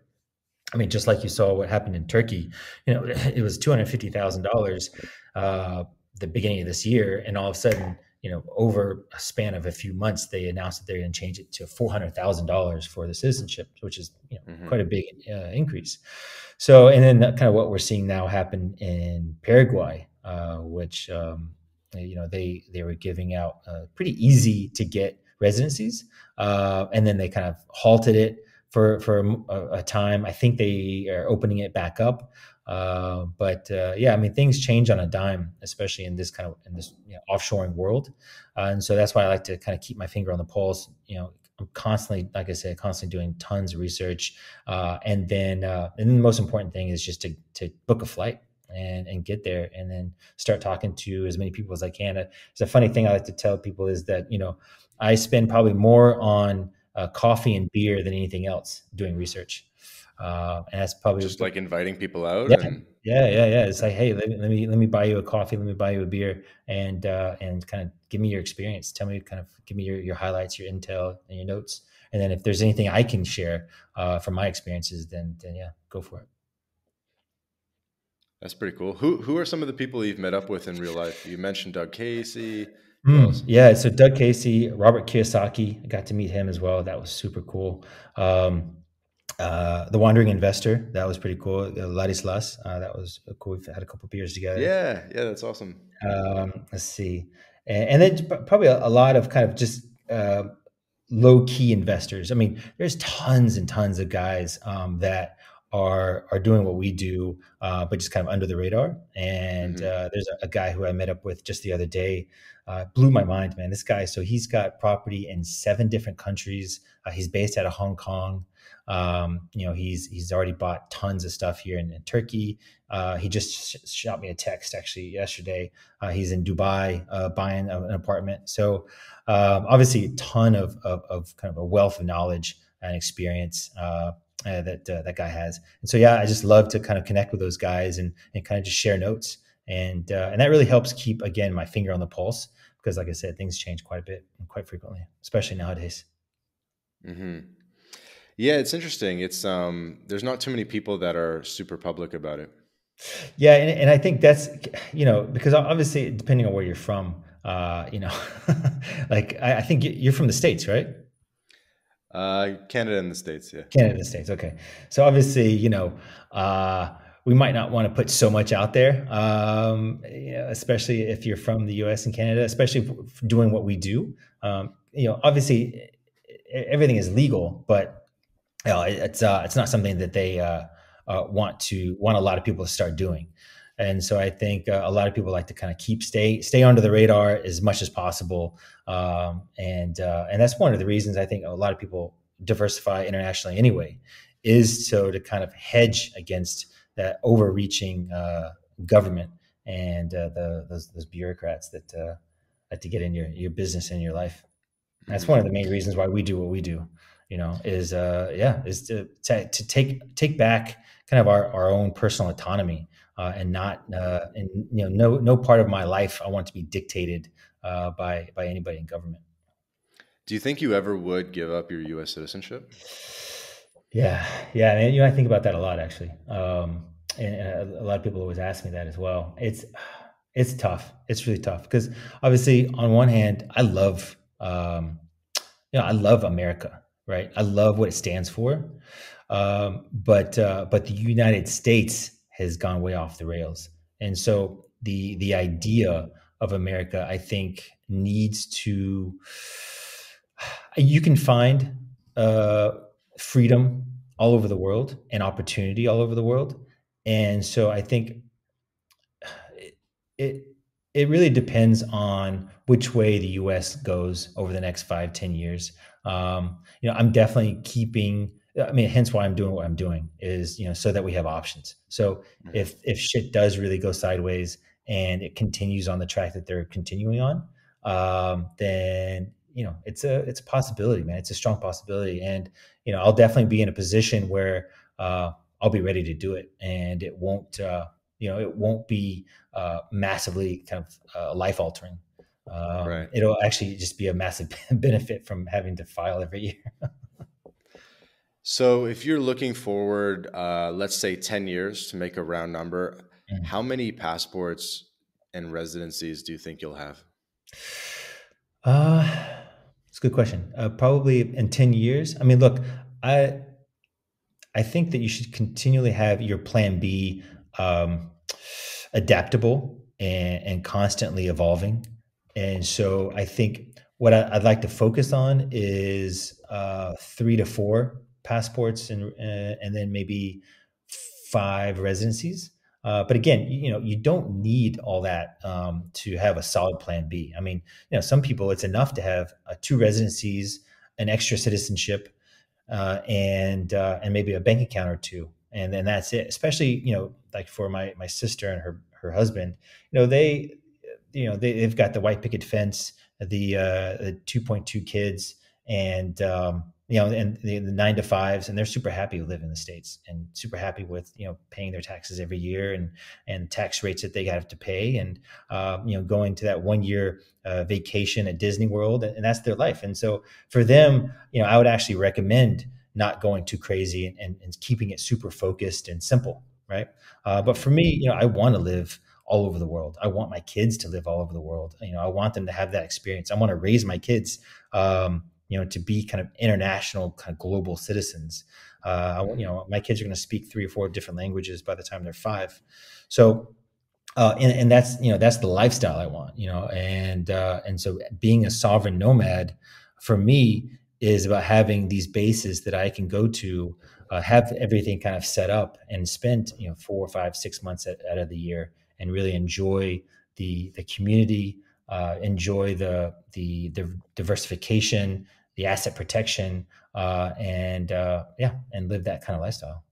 I mean, just like you saw what happened in Turkey, it was $250,000 the beginning of this year, and all of a sudden, over a span of a few months, they announced that they're going to change it to $400,000 for the citizenship, which is Hmm. quite a big increase. So, and then kind of what we're seeing now happen in Paraguay, which they were giving out pretty easy to get residencies, and then they kind of halted it for a time. I think they are opening it back up. But yeah, I mean, things change on a dime, especially in this offshoring world. And so that's why I like to kind of keep my finger on the pulse. I'm constantly, like I said, constantly doing tons of research. And then the most important thing is just to book a flight and get there, and then start talking to as many people as I can. It's a funny thing I like to tell people is that, I spend probably more on coffee and beer than anything else doing research. And that's probably, Just like inviting people out yeah, and yeah. It's yeah. like, hey, let me buy you a coffee, let me buy you a beer, and kind of give me your experience. Tell me, kind of give me your highlights, your intel, and your notes. And then if there's anything I can share from my experiences, then yeah, go for it. That's pretty cool. Who are some of the people you've met up with in real life? You mentioned Doug Casey. Who else? Yeah, so Doug Casey, Robert Kiyosaki, I got to meet him as well. That was super cool. The Wandering Investor, that was pretty cool. Ladislas, that was cool. We've had a couple beers together. Yeah, yeah, that's awesome. Let's see, and then probably a lot of kind of just low key investors. I mean, there's tons and tons of guys that are doing what we do, but just kind of under the radar. And Hmm. there's a guy who I met up with just the other day. Blew my mind, man. This guy, so he's got property in 7 different countries. He's based out of Hong Kong. He's already bought tons of stuff here in Turkey. He just shot me a text actually yesterday. He's in Dubai buying an apartment. So obviously, a ton of kind of a wealth of knowledge and experience that guy has. And so, yeah, I just love to kind of connect with those guys and kind of just share notes. And that really helps keep, again, my finger on the pulse because, like I said, things change quite a bit and quite frequently, especially nowadays. Hmm. Yeah, it's interesting. It's there's not too many people that are super public about it. Yeah, and I think that's because obviously depending on where you're from, like I think you're from the States, right? Canada and the States, yeah. Canada, States. Okay. So obviously, uh, we might not want to put so much out there, especially if you're from the US and Canada, especially doing what we do. Obviously, everything is legal, but it's not something that they want a lot of people to start doing. And so I think a lot of people like to kind of stay under the radar as much as possible, and that's one of the reasons I think a lot of people diversify internationally anyway, is so to kind of hedge against that overreaching government and those bureaucrats that like to get in your business and your life. That's one of the Hmm. main reasons why we do what we do, is to take back kind of our own personal autonomy, and not and no part of my life I want to be dictated by anybody in government. Do you think you ever would give up your U.S. citizenship? Yeah, yeah, and I think about that a lot actually. And a lot of people always ask me that as well. It's tough. It's really tough because obviously on one hand I love America, right? I love what it stands for. But the United States has gone way off the rails. And so the idea of America, I think, needs to you can find uh, freedom all over the world and opportunity all over the world. And so I think it it it really depends on which way the U.S. goes over the next 5-10 years. I'm definitely keeping. I mean, hence why I'm doing what I'm doing is so that we have options. So Hmm. if shit does really go sideways and it continues on the track that they're continuing on, then it's a possibility, man. It's a strong possibility, and I'll definitely be in a position where I'll be ready to do it, and it won't it won't be massively kind of life altering. Right. It'll actually just be a massive benefit from having to file every year. So if you're looking forward, let's say 10 years to make a round number, how many passports and residencies do you think you'll have? Uh, it's a good question. Probably in 10 years. I mean, look, I I think that you should continually have your plan B um, adaptable and constantly evolving. And so I think what I'd like to focus on is 3 to 4 passports and then maybe 5 residencies. But again, you don't need all that to have a solid plan B. I mean, some people it's enough to have 2 residencies, an extra citizenship, and maybe a bank account or two, and then that's it. Especially like for my sister and her husband, they they've got the white picket fence, the 2.2 kids, and and the 9 to 5s, and they're super happy to live in the States and super happy with paying their taxes every year and tax rates that they have to pay, and going to that 1 year vacation at Disney World, and that's their life. And so for them, I would actually recommend not going too crazy and keeping it super focused and simple, right? But Hmm. for me, I want to live all over the world. I want my kids to live all over the world. I want them to have that experience. I want to raise my kids, to be kind of international, kind of global citizens. Hmm. My kids are going to speak 3 or 4 different languages by the time they're 5. So, and that's the lifestyle I want, and so being a sovereign nomad for me is about having these bases that I can go to, have everything kind of set up and spend 4, 5, 6 months out of the year and really enjoy the community, enjoy the diversification, the asset protection, and live that kind of lifestyle.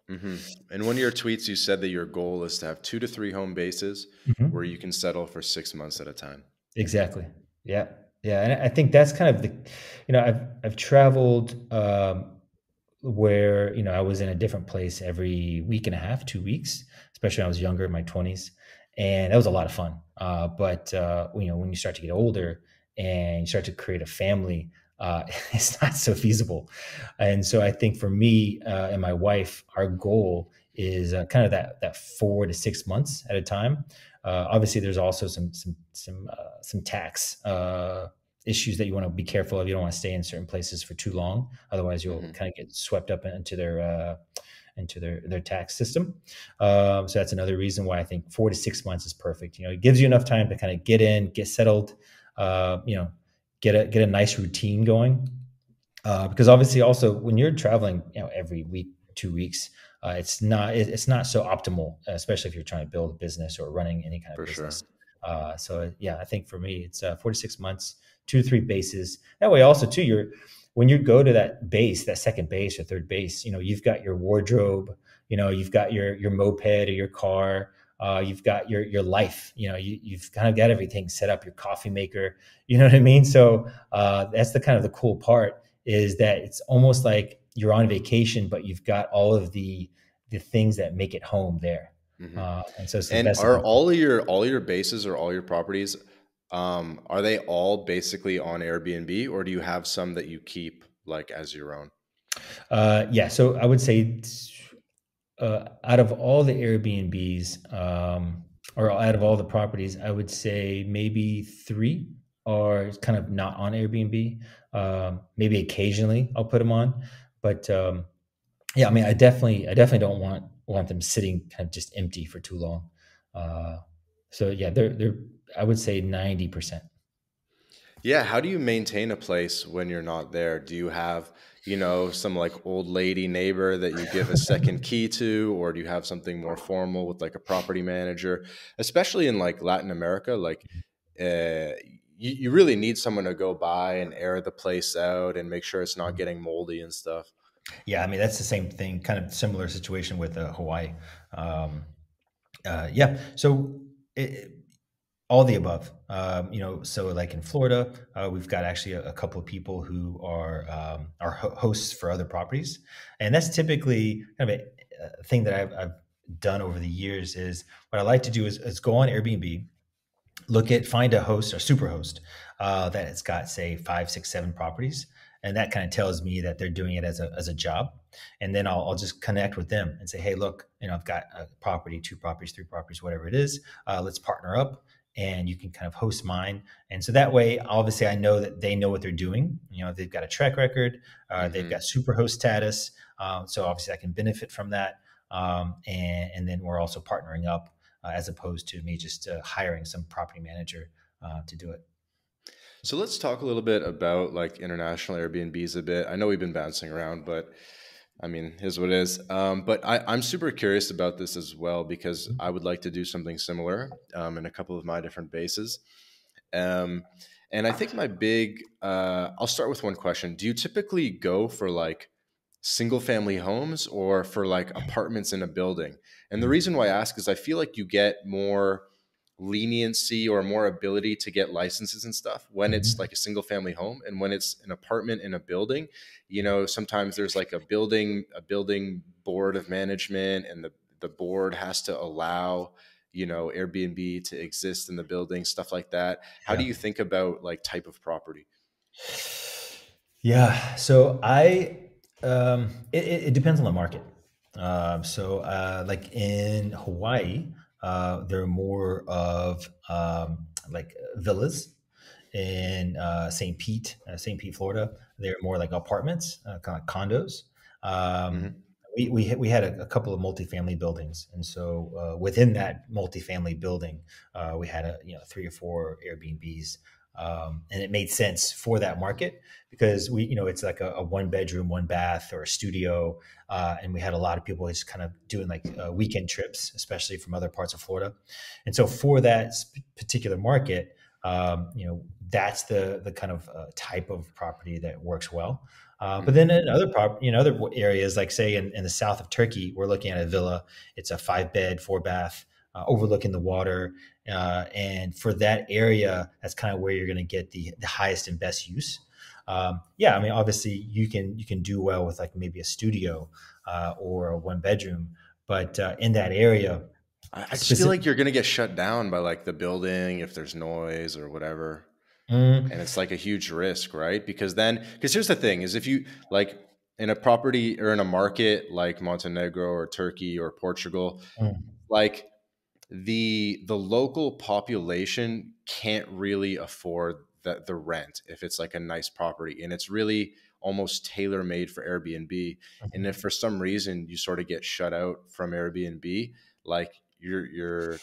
Hmm. In one of your tweets, you said that your goal is to have 2 to 3 home bases where you Mhm. can settle for 6 months at a time. Exactly. Yeah. Yeah. And I think that's kind of I've traveled where, I was in a different place every week and a half, 2 weeks, especially when I was younger in my 20s. And that was a lot of fun. But when you start to get older and you start to create a family, it's not so feasible. And so I think for me and my wife, our goal is kind of that 4 to 6 months at a time. Obviously, there's also some tax issues that you want to be careful of. You don't want to stay in certain places for too long, otherwise you'll Hmm. kind of get swept up into their tax system. So that's another reason why I think 4 to 6 months is perfect. It gives you enough time to kind of get in, get settled, uh, you know, get a nice routine going, because obviously also when you're traveling every week, 2 weeks, it's not so optimal, especially if you're trying to build a business or running any kind of For sure. business. So yeah, I think for me it's 4 to 6 months, 2 to 3 bases. That way also too, when you go to that base, that second base or third base, you've got your wardrobe, you've got your moped or your car, you've got your life, you've kind of got everything set up, your coffee maker, you know what I mean? So that's the kind of the cool part, is that it's almost like you're on vacation, but you've got all of the things that make it home there. Hmm. And so it's the And best of are both worlds. all your bases or all your properties, are they all basically on Airbnb, or do you have some that you keep like as your own? Yeah, so I would say out of all the Airbnbs, or out of all the properties, I would say maybe 3 are kind of not on Airbnb. Maybe occasionally I'll put them on, but yeah, I mean, I definitely don't want them sitting kind of just empty for too long. Uh, so yeah, they're I would say 90%. Yeah, how do you maintain a place when you're not there? Do you have, some like old lady neighbor that you give a second key to, or do you have something more formal with like a property manager? Especially in like Latin America, like uh, you really need someone to go by and air the place out and make sure it's not getting moldy and stuff. Yeah, I mean that's the same thing, kind of similar situation with Hawaii. Um, yeah, so All the above. So like in Florida, we've got actually a couple of people who are hosts for other properties, and that's typically kind of a thing that I've done over the years. Is what I like to do is go on Airbnb, find a host or super host that has got say 5, 6, 7 properties, and that kind of tells me that they're doing it as a job. And then I'll just connect with them and say, hey, look, I've got a property, 2 properties, 3 properties, whatever it is. Let's partner up, and you can kind of host mine. And so that way, obviously, I know that they know what they're doing. They've got a track record, they've Hmm. got super host status, so obviously I can benefit from that. And then we're also partnering up, as opposed to me just hiring some property manager to do it. So let's talk a little bit about like international Airbnbs a bit. I know we've been bouncing around, but I mean, here's what it is. But I'm super curious about this as well because I would like to do something similar in a couple of my different bases. Um, and I think I'll start with one question. Do you typically go for like single family homes or for like apartments in a building? And the reason why I ask is I feel like you get more leniency or more ability to get licenses and stuff when it's Mhm. like a single family home, and when it's an apartment in a building, sometimes there's like a building board of management, and the board has to allow Airbnb to exist in the building, stuff like that. How do Yeah. you think about like type of property? Yeah. So it depends on the market. Like in Hawaii, there are more of like villas. In St. Pete, Florida, they're more like apartments, kind of condos. Um, Hmm. we had a couple of multifamily buildings, and so within that multifamily building, we had 3 or 4 Airbnbs, and it made sense for that market because it's like a 1 bedroom, 1 bath, or a studio, and we had a lot of people just kind of doing like weekend trips, especially from other parts of Florida, and so for that particular market, that's the kind of type of property that works well. But then Hmm. in other areas, like say in the south of Turkey, we're looking at a villa. It's a 5 bed, 4 bath, overlooking the water. And for that area, that's kind of where you're going to get the highest and best use. Yeah, I mean, obviously you can do well with like maybe a studio or a 1 bedroom, but in that area I just feel specific. like you're going to get shut down by like the building if there's noise or whatever. Mm, And it's like a huge risk, right? Because here's the thing is if you like in a property or in a market like Montenegro or Turkey or Portugal, mm, like the local population can't really afford the rent if it's like a nice property and it's really almost tailor made for Airbnb. And if mhm. for some reason you sort of get shut out from Airbnb, like you're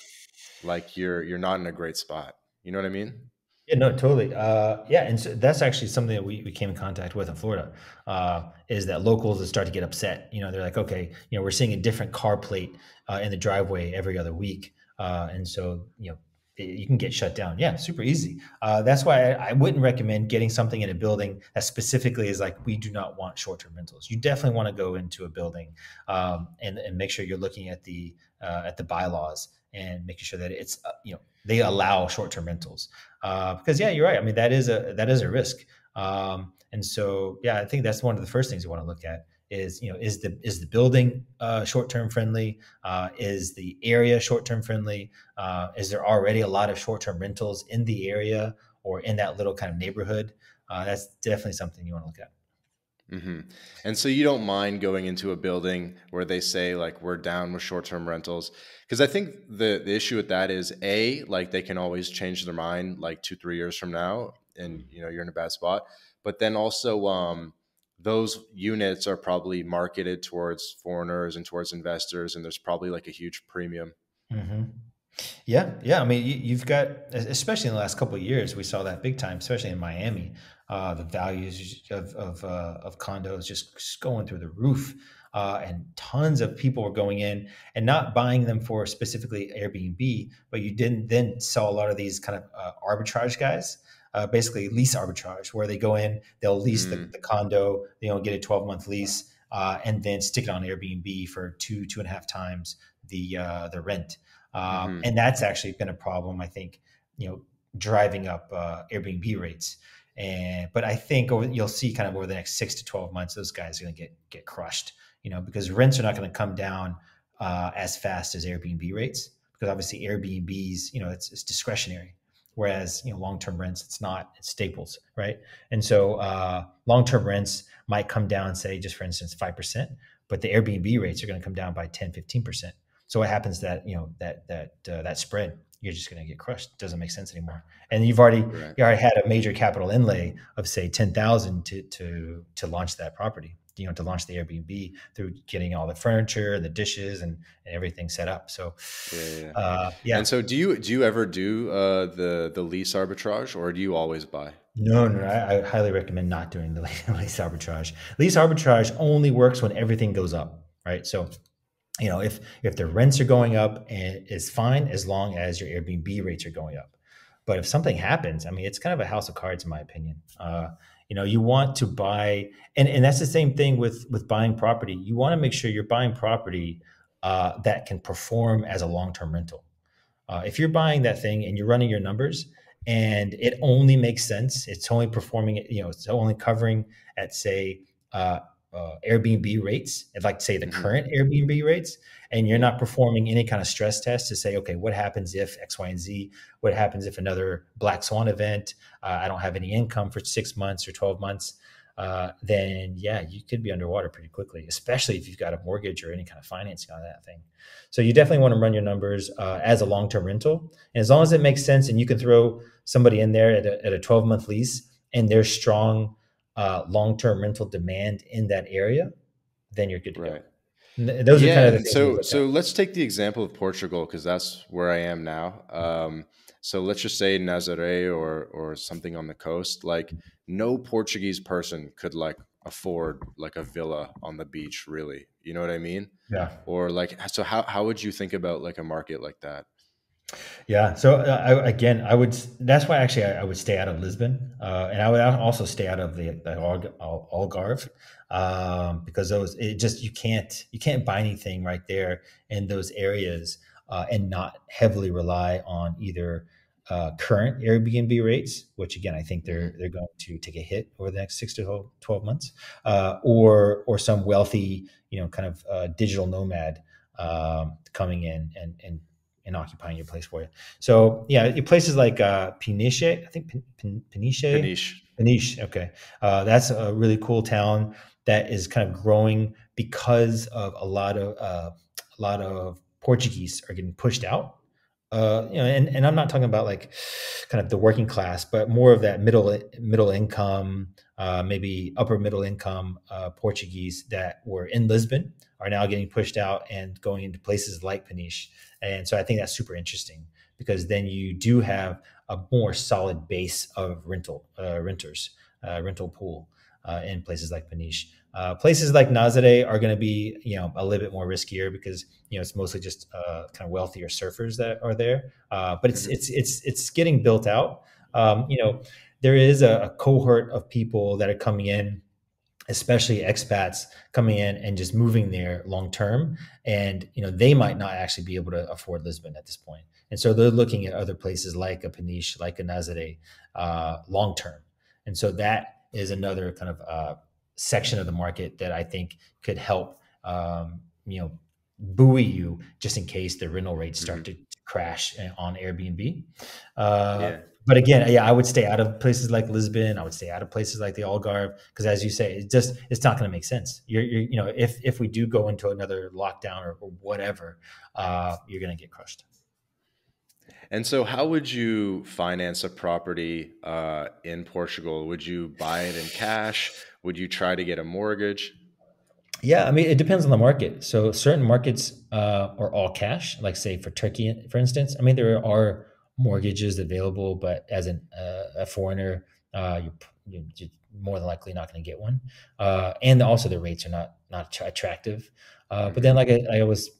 not in a great spot. You know what I mean? Yeah, no, totally. Yeah, and so that's actually something that we came in contact with in Florida. Is that locals that start to get upset? They're like, okay, we're seeing a different car plate in the driveway every other week, and so you can get shut down. Yeah, super easy. That's why I wouldn't recommend getting something in a building that specifically is like we do not want short-term rentals. You definitely want to go into a building and make sure you're looking at the bylaws and making sure that it's they allow short-term rentals, because yeah, you're right. I mean, that is a risk. And so yeah, I think that's one of the first things you want to look at is is the building short term friendly? Is the area short term friendly? Is there already a lot of short term rentals in the area or in that little kind of neighborhood? That's definitely something you want to look at. Hmm. And so you don't mind going into a building where they say like we're down with short-term rentals, because I think the issue with that is like they can always change their mind like 2 3 years from now, and you're in a bad spot. But then also those units are probably marketed towards foreigners and towards investors, and there's probably like a huge premium. Hmm. Yeah, yeah. I mean, you've got, especially in the last couple of years, we saw that big time, especially in Miami. The values of condos just going through the roof, and tons of people were going in and not buying them for specifically Airbnb, but you didn't then saw a lot of these kind of arbitrage guys. Basically, lease arbitrage, where they go in, they'll lease the, Mm, the condo, get a 12-month lease, and then stick it on Airbnb for 2.5 times the rent, hmm and that's actually been a problem, I think, driving up Airbnb rates. But I think you'll see kind of over the next 6 to 12 months, those guys are going to get crushed, because rents are not going to come down as fast as Airbnb rates, because obviously Airbnbs, it's discretionary. Whereas, long-term rents, it's not, it's staples, right? And so long-term rents might come down, say, just for instance, 5%, but the Airbnb rates are going to come down by 10, 15%. So what happens that, that spread, you're just going to get crushed. It doesn't make sense anymore. And you already had a major capital inlay of, say, 10,000 to launch that property, to launch the Airbnb, through getting all the furniture and the dishes and everything set up. So, And so do you ever do the lease arbitrage, or do you always buy? No. I highly recommend not doing the lease arbitrage. Lease arbitrage only works when everything goes up, right? So, if the rents are going up, and it's fine as long as your Airbnb rates are going up. But if something happens, I mean, it's kind of a house of cards, in my opinion. You want to buy, and that's the same thing with buying property. You want to make sure you're buying property that can perform as a long-term rental. If you're buying that thing and you're running your numbers and it only makes sense, it's only performing, it's only covering at, say, Airbnb rates, if, like, say, the current Airbnb rates, and you're not performing any kind of stress test to say, okay, what happens if X, Y, and Z? What happens if another black swan event? I don't have any income for 6 months or 12 months. Then you could be underwater pretty quickly, especially if you've got a mortgage or any kind of financing on that thing. So you definitely want to run your numbers as a long-term rental. And as long as it makes sense and you can throw somebody in there at a 12-month lease and there's strong long-term rental demand in that area, then you're good to go. Those are kind of the things. So let's take the example of Portugal, because that's where I am now. So let's just say Nazaré or something on the coast. Like, no Portuguese person could afford a villa on the beach, really. You know what I mean? Yeah. Or so how would you think about a market like that? Yeah. So I would. That's why actually I would stay out of Lisbon, and I would also stay out of the Algarve, because you can't buy anything right there in those areas, and not heavily rely on either current Airbnb rates, which again I think they're going to take a hit over the next 6 to 12 months, or some wealthy kind of digital nomad coming in and occupying your place for you. So places like Peniche, I think Peniche. Okay, that's a really cool town that is kind of growing because of a lot of Portuguese are getting pushed out. And I'm not talking about kind of the working class, but more of that middle income, maybe upper middle income Portuguese that were in Lisbon are now getting pushed out and going into places like Peniche. And so I think that's super interesting, because then you do have a more solid base of rental pool in places like Peniche. Places like Nazaré are going to be, a little bit more riskier, because it's mostly just kind of wealthier surfers that are there. But it's getting built out. There is a cohort of people that are coming in, especially expats coming in and just moving there long term, and they might not actually be able to afford Lisbon at this point, and so they're looking at other places like a Peniche, like a Nazaré, long term. And so that is another kind of section of the market that I think could help buoy you, just in case the rental rates start to crash on Airbnb. But again, I would stay out of places like Lisbon. I would stay out of places like the Algarve, because, as you say, it's not going to make sense. If we do go into another lockdown or whatever, you're going to get crushed. And so how would you finance a property in Portugal? Would you buy it in cash? Would you try to get a mortgage? Yeah, I mean, it depends on the market. So certain markets are all cash, like, say, for Turkey, for instance. I mean, there are mortgages available, but as a foreigner, you're more than likely not going to get one. And also the rates are not attractive. But then, like I was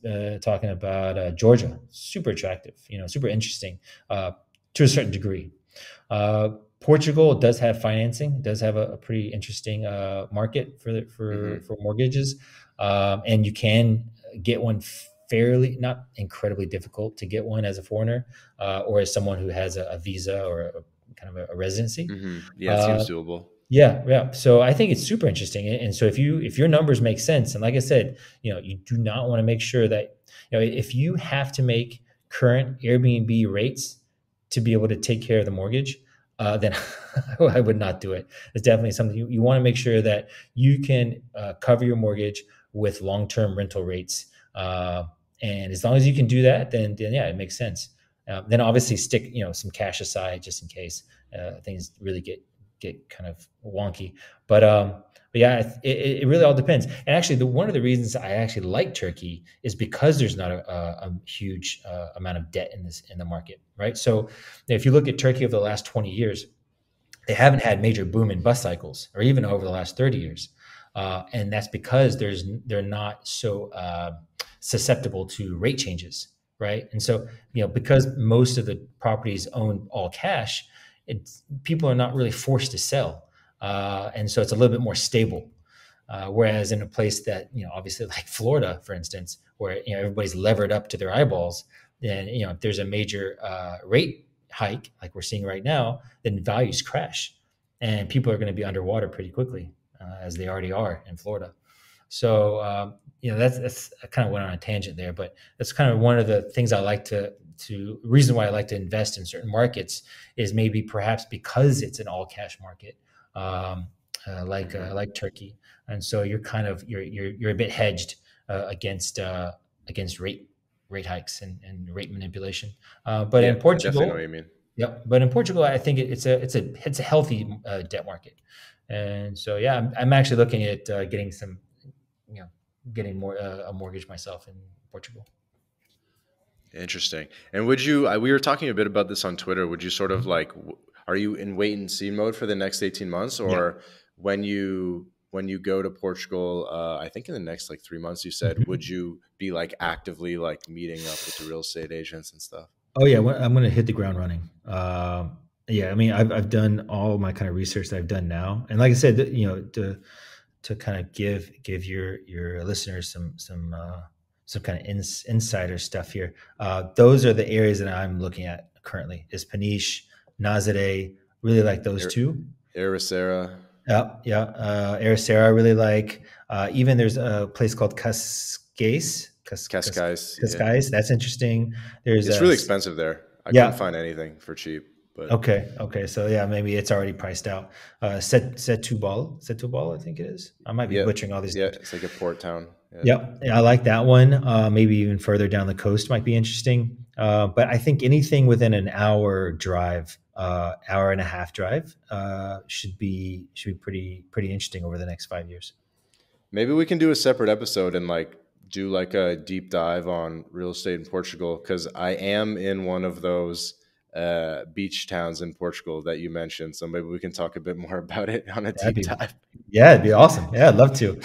talking about, Georgia, super attractive, super interesting to a certain degree. Portugal does have financing. It does have a pretty interesting market for mortgages, and you can get one fairly, not incredibly difficult to get one as a foreigner, or as someone who has a visa or kind of a residency. Yeah, it Uh, seems doable. yeah, yeah. So I think it's super interesting. And so if your numbers make sense, and like I said, you do not want to make sure that, if you have to make current Airbnb rates to be able to take care of the mortgage, then I would not do it. It's definitely something you want to make sure that you can cover your mortgage with long-term rental rates. And as long as you can do that, then yeah, it makes sense. Then obviously stick, some cash aside just in case things really get kind of wonky. But yeah, it really all depends. And actually, one of the reasons I actually like Turkey is because there's not a huge amount of debt in the market, right? So if you look at Turkey over the last 20 years, they haven't had major boom and bust cycles, or even over the last 30 years. And that's because they're not so susceptible to rate changes, right? And so, because most of the properties own all cash, people are not really forced to sell. And so it's a little bit more stable. Whereas in a place that, obviously like Florida, for instance, where, everybody's levered up to their eyeballs, then, if there's a major rate hike like we're seeing right now, then values crash and people are going to be underwater pretty quickly, as they already are in Florida. So, that's I kind of went on a tangent there, but that's kind of one of the things I like to reason why I like to invest in certain markets is maybe perhaps because it's an all cash market, like Turkey. And so you're kind of, you're a bit hedged against rate hikes and rate manipulation. But Yeah, in I definitely know what Portugal, you mean. yep. But in Portugal, I think it's a healthy debt market. And so yeah, I'm actually looking at getting some, you know, getting more a mortgage myself in Portugal. Interesting. And would you, we were talking a bit about this on Twitter. Would you sort of Mhm. like, are you in wait and see mode for the next 18 months? Yeah. Or when you go to Portugal, I think in the next like 3 months, you said, would Mhm. you be like actively like meeting up with the real estate agents and stuff? Oh yeah, I'm going to hit the ground running. Yeah, I mean, I've done all my kind of research that I've done now, and like I said, to kind of give your listeners some kind of insider stuff here. Those are the areas that I'm looking at currently. Is Peniche, Nazare, really like those Ar- two. Aracera, Yeah, yeah. Aracera, I really like. Even there's a place called Cascais. Yeah. Cascais. That's interesting. There's It's a really expensive there. I couldn't yeah. find anything for cheap, but Okay. Okay. So yeah, maybe it's already priced out. Setúbal, I think it is. I might be yeah, butchering all these yeah, names. it's like a port town. Yeah. Yep. Yeah, I like that one. Maybe even further down the coast might be interesting. But I think anything within an hour drive, hour and a half drive, should be pretty interesting over the next 5 years. Maybe we can do a separate episode and like do like a deep dive on real estate in Portugal because I am in one of those beach towns in Portugal that you mentioned. So maybe we can talk a bit more about it on a That'd deep be dive. Yeah, it'd be awesome. Yeah, I'd love to.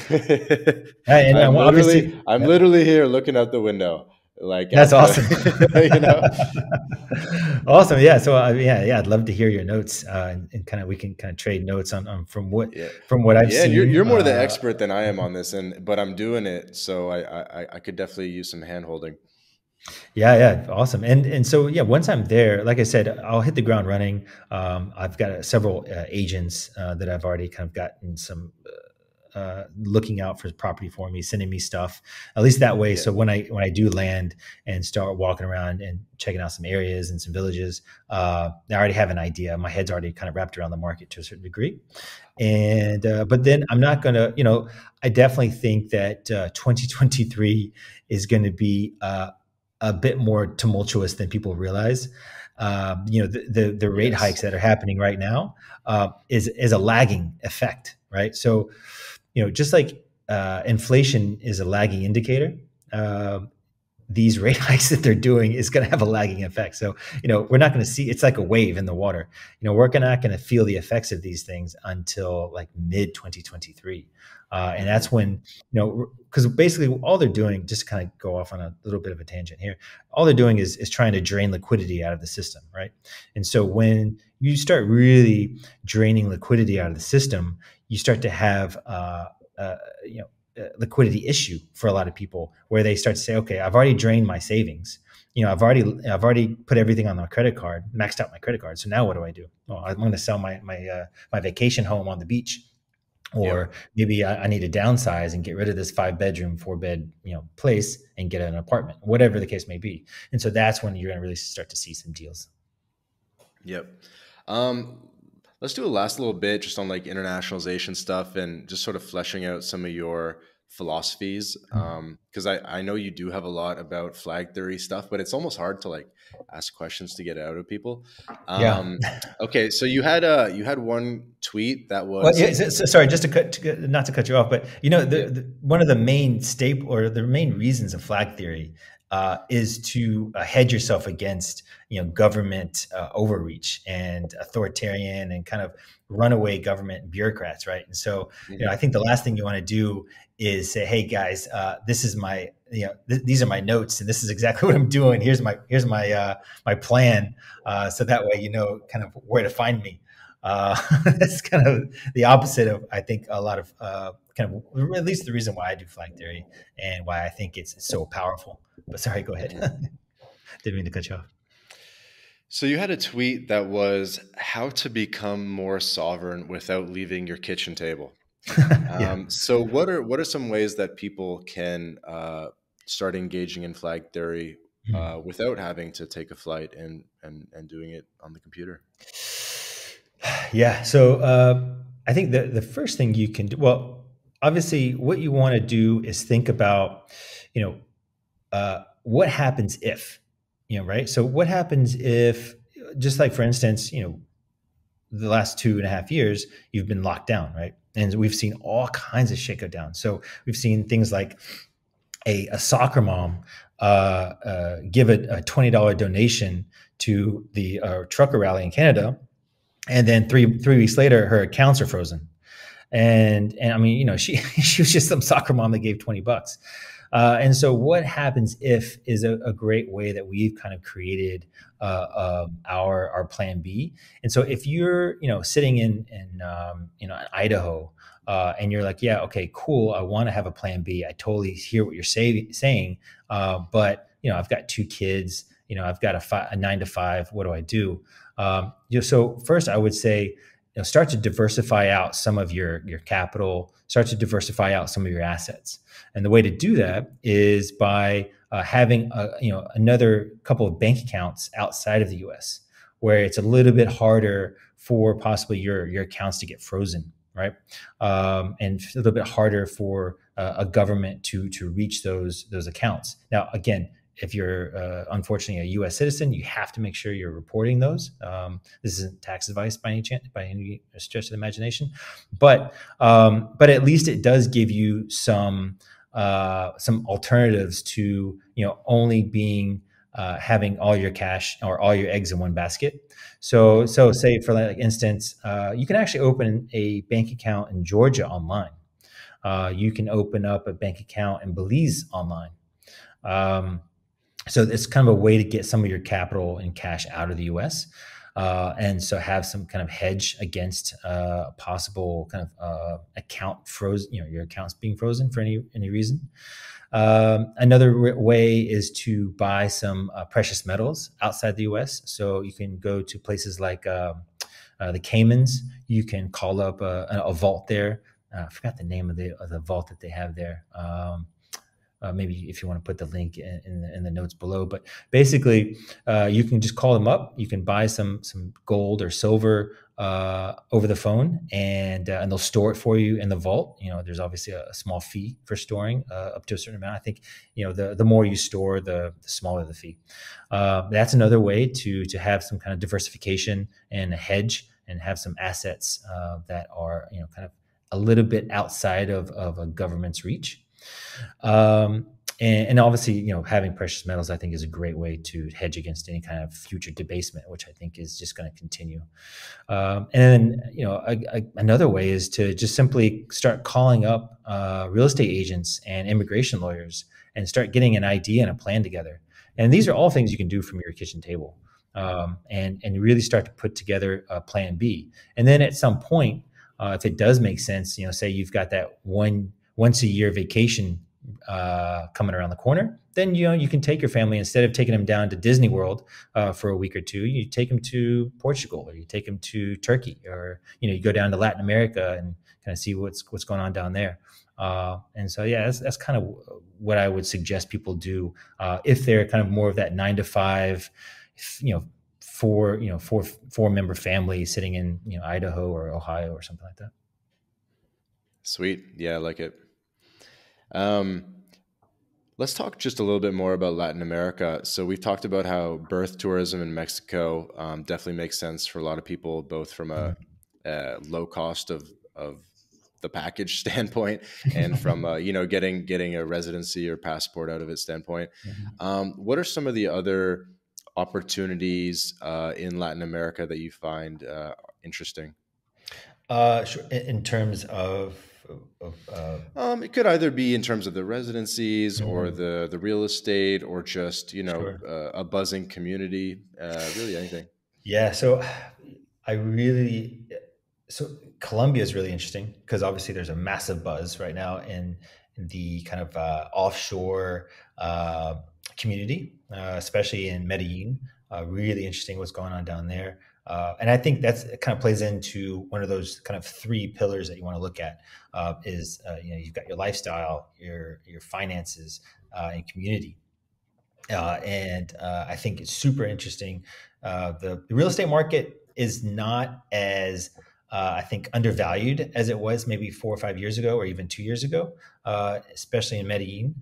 And I'm literally, obviously, I'm yeah, literally here looking out the window, like that's at awesome. the, you know. Awesome. Yeah. So yeah, I'd love to hear your notes, and kind of we can kind of trade notes on Yeah, from what I've yeah, and you're seen. you're more the expert than I am on this, and but I'm doing it, so I could definitely use some hand holding. Yeah, yeah, awesome. And so yeah, once I'm there, like I said, I'll hit the ground running. I've got several agents that I've already kind of gotten some looking out for property for me, sending me stuff. At least that way, Yeah, so when I do land and start walking around and checking out some areas and some villages, I already have an idea. My head's already kind of wrapped around the market to a certain degree. And but then I'm not going to, I definitely think that 2023 is going to be a bit more tumultuous than people realize. The rate yes. hikes that are happening right now is a lagging effect, right? So just like inflation is a lagging indicator. These rate hikes that they're doing is going to have a lagging effect. So, we're not going to see, it's like a wave in the water. We're not going to feel the effects of these things until like mid 2023. And Hmm. that's when, because basically all they're doing, just to kind of go off on a little bit of a tangent here, all they're doing is trying to drain liquidity out of the system, right? And so when you start really draining liquidity out of the system, you start to have, uh, liquidity issue for a lot of people, where they start to say, okay, I've already drained my savings. I've already put everything on my credit card, maxed out my credit card. So now what do I do? Well, I'm going to sell my vacation home on the beach, or Yep. maybe I need to downsize and get rid of this 5 bedroom, 4 bed, place, and get an apartment, whatever the case may be. And so that's when you're going to really start to see some deals. Yep. Um, let's do a last little bit just on like internationalization stuff and just sort of fleshing out some of your philosophies. Because I know you do have a lot about flag theory stuff, but it's almost hard to like ask questions to get it out of people. Yeah. Okay, so you had one tweet that Well, was yeah, sorry, just not to cut you off, but yeah. one of the main staple, or the main reasons of flag theory, is to hedge yourself against government overreach and authoritarian and kind of runaway government bureaucrats, right? And so I Mhm. think the last thing you want to do is say, "Hey guys, this is my these are my notes, and this is exactly what I'm doing. Here's my plan," so that way you know kind of where to find me. Uh, that's kind of the opposite of, I think, a lot of kind of, at least the reason why I do flag theory and why I think it's so powerful. But sorry, go ahead. Mhm. Didn't mean to cut you off. So you had a tweet that was how to become more sovereign without leaving your kitchen table. Yeah. So what are some ways that people can start engaging in flag theory Hmm. without having to take a flight and doing it on the computer? Yeah. So I think the first thing you can do, well, obviously, what you want to do is think about, you know, what happens if, right? So what happens if, just like for instance, the last 2.5 years, you've been locked down, right? And we've seen all kinds of shit go down. So we've seen things like a soccer mom give a $20 donation to the trucker rally in Canada, and then three weeks later, her accounts are frozen. And I mean, she was just some soccer mom that gave $20. And so, what happens if is a great way that we've kind of created our plan B. And so, if you're sitting in Idaho, and you're like, yeah, okay, cool, I want to have a plan B. I totally hear what you're saying, but I've got 2 kids. I've got a 9 to 5. What do I do? So first, I would say, start to diversify out some of your capital, start to diversify out some of your assets. And the way to do that is by having another couple of bank accounts outside of the US, where it's a little bit harder for possibly your accounts to get frozen, right? And a little bit harder for a government to reach those accounts. Now, again, if you're unfortunately a U.S. citizen, you have to make sure you're reporting those. This isn't tax advice by any chance, by any stretch of the imagination, but at least it does give you some alternatives to only being having all your cash or all your eggs in one basket. So say for like instance, you can actually open a bank account in Georgia online. You can open up a bank account in Belize online. Um, so it's kind of a way to get some of your capital and cash out of the U.S. And so have some kind of hedge against possible kind of account frozen, your accounts being frozen for any reason. Another way is to buy some precious metals outside the U.S. So you can go to places like the Caymans. You can call up a vault there. I forgot the name of the vault that they have there. Maybe if you want to put the link in the notes below, but basically, you can just call them up. You can buy some gold or silver over the phone, and they'll store it for you in the vault. There's obviously a small fee for storing up to a certain amount. I think the more you store, the smaller the fee. That's another way to have some kind of diversification and a hedge, and have some assets that are kind of a little bit outside of a government's reach. Um, and obviously, having precious metals, I think, is a great way to hedge against any kind of future debasement, which I think is just going to continue. And then, another way is to just simply start calling up real estate agents and immigration lawyers and start getting an idea and a plan together. And these are all things you can do from your kitchen table, and really start to put together a plan B. And then at some point, if it does make sense, say you've got that once a year vacation coming around the corner, then you can take your family, instead of taking them down to Disney World for a week or two, you take them to Portugal, or you take them to Turkey, or you go down to Latin America and kind of see what's going on down there. And so yeah, that's kind of what I would suggest people do if they're kind of more of that 9 to 5, four member family sitting in Idaho or Ohio or something like that. Sweet. Yeah, I like it. Um, let's talk just a little bit more about Latin America. So we've talked about how birth tourism in Mexico definitely makes sense for a lot of people, both from a low cost of the package standpoint, and from getting a residency or passport out of it standpoint. What are some of the other opportunities in Latin America that you find interesting? Sure. In terms of it could either be in terms of the residencies or mhm, the real estate, or just sure. a buzzing community. Really anything. Yeah. I really, so Colombia is really interesting because obviously there's a massive buzz right now in the kind of offshore uh, community, especially in Medellin. Really interesting what's going on down there. And I think it kind of plays into one of those kind of three pillars that you want to look at is, you've got your lifestyle, your finances, and community. And I think it's super interesting. The real estate market is not as I think undervalued as it was maybe 4 or 5 years ago, or even 2 years ago, especially in Medellin.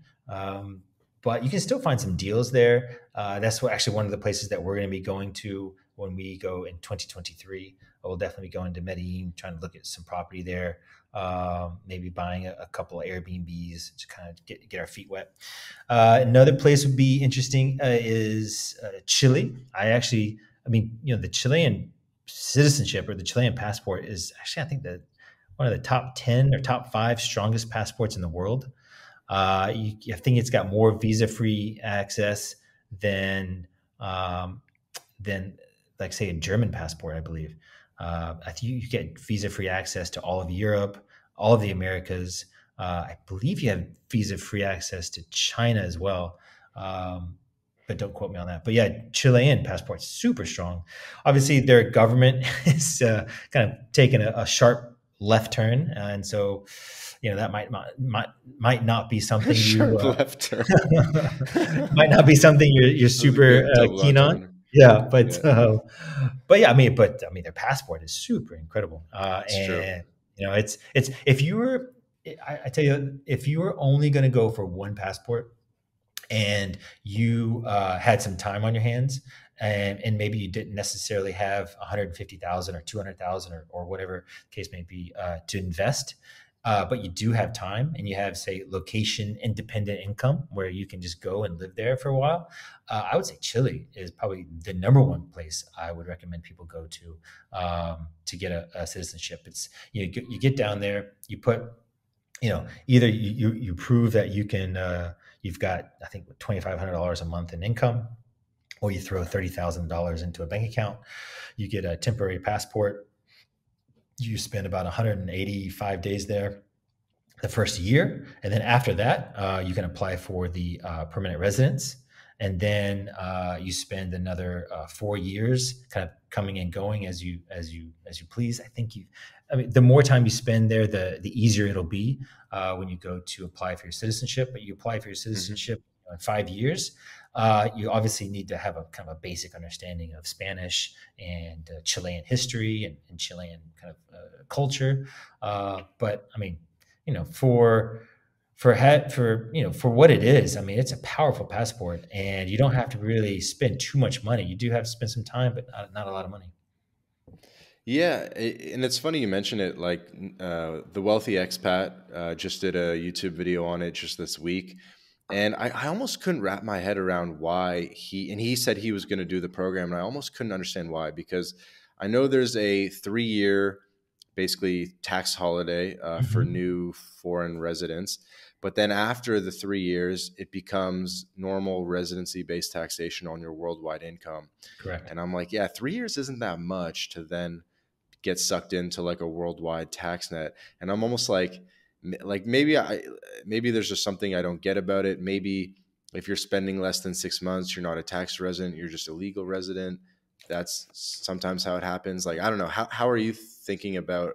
But you can still find some deals there. Actually one of the places that we're going to be going to when we go in 2023. We'll definitely be going to Medellin, trying to look at some property there. Maybe buying a couple of Airbnbs to kind of get our feet wet. Another place would be interesting is Chile. The Chilean citizenship, or the Chilean passport, is actually, I think, one of the top 10 or top 5 strongest passports in the world. I think it's got more visa-free access than um, than like, say, a German passport, I believe. I think you get visa-free access to all of Europe, all of the Americas. I believe you have visa-free access to China as well. But don't quote me on that. But yeah, Chilean passport, super strong. Obviously, their government is kind of taking a sharp left turn, and so that might not be something you Sharp left turn. might not be something you're That was a super good double keen on. entendre. Yeah, Yeah, but yeah, their passport is super incredible, it's true. and it's if you were, I tell you, if you were only going to go for one passport, and you had some time on your hands, and maybe you didn't necessarily have 150,000 or 200,000 or whatever the case may be to invest, but you do have time, and you have, say, location independent income where you can just go and live there for a while. I would say Chile is probably the number one place I would recommend people go to get a citizenship. It's you get down there, you put, either you prove that you can, you've got, I think, $2,500 a month in income, or you throw $30,000 into a bank account, you get a temporary passport, you spend about 185 days there the first year, and then after that, you can apply for the permanent residence, and then you spend another 4 years, kind of coming and going as you please. The more time you spend there, the easier it'll be when you go to apply for your citizenship. But you apply for your Hmm. citizenship in 5 years. You obviously need to have a kind of a basic understanding of Spanish and Chilean history and Chilean kind of culture. But for what it is, it's a powerful passport, and you don't have to really spend too much money. You do have to spend some time, but not a lot of money. Yeah, and it's funny you mention it. Like the wealthy expat just did a YouTube video on it just this week, and I almost couldn't wrap my head around why he said he was going to do the program, and I almost couldn't understand why, because I know there's a 3 year basically tax holiday for Mhm. new foreign residents, but then after the 3 years, it becomes normal residency based taxation on your worldwide income. Correct. And I'm like, yeah, 3 years isn't that much to then get sucked into like a worldwide tax net. And I'm almost like, like maybe there's just something I don't get about it. Maybe if you're spending less than 6 months, you're not a tax resident, you're just a legal resident. That's sometimes how it happens. Like, I don't know. How are you thinking about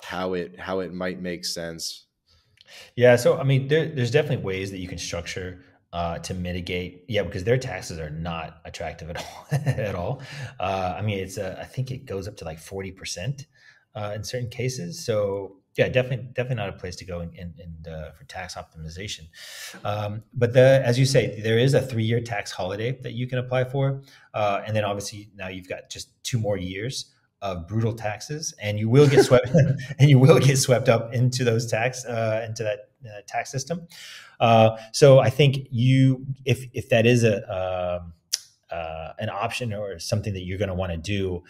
how it might make sense? Yeah, so I mean, there's definitely ways that you can structure to mitigate. Yeah, because their taxes are not attractive at all. At all. I mean, I think it goes up to like 40% in certain cases. So yeah, definitely not a place to go for tax optimization. But as you say, there is a 3-year tax holiday that you can apply for, and then obviously now you've got just 2 more years of brutal taxes, and you will get swept and you will get swept up into those into that tax system. So I think if that is an option or something that you're going to want to do,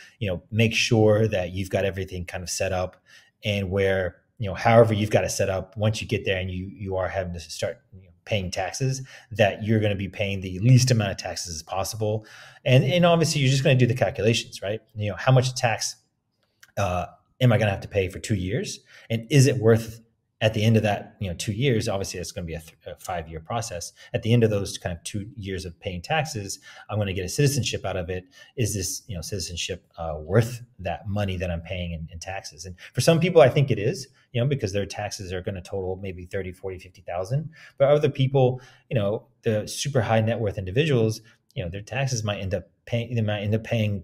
make sure that you've got everything kind of set up, and where however you've got to set up once you get there and you are having to start paying taxes, that you're going to be paying the least amount of taxes as possible. And obviously you're just going to do the calculations, right? How much tax am I going to have to pay for 2 years? And is it worth, at the end of that 2 years, obviously it's going to be a 5-year process. At the end of those kind of 2 years of paying taxes, I'm going to get a citizenship out of it. Is this citizenship worth that money that I'm paying in taxes? And for some people, I think it is, because their taxes are going to total maybe 30, 40, 50,000. But other people, the super high net worth individuals, their taxes might end up paying, $400,000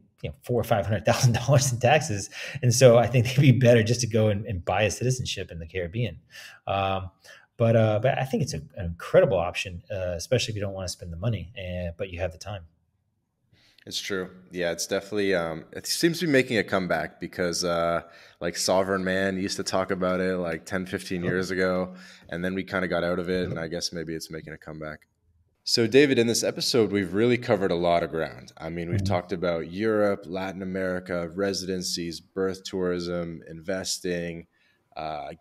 or $500,000 in taxes. And so I think it'd be better just to go and buy a citizenship in the Caribbean. But I think it's an incredible option, especially if you don't want to spend the money, but you have the time. It's true. Yeah, it's definitely, it seems to be making a comeback because like Sovereign Man used to talk about it like 10, 15 years ago, and then we kind of got out of it, and I guess maybe it's making a comeback. So, David, in this episode, we've really covered a lot of ground. I mean, we've talked about Europe, Latin America, residencies, birth tourism, investing,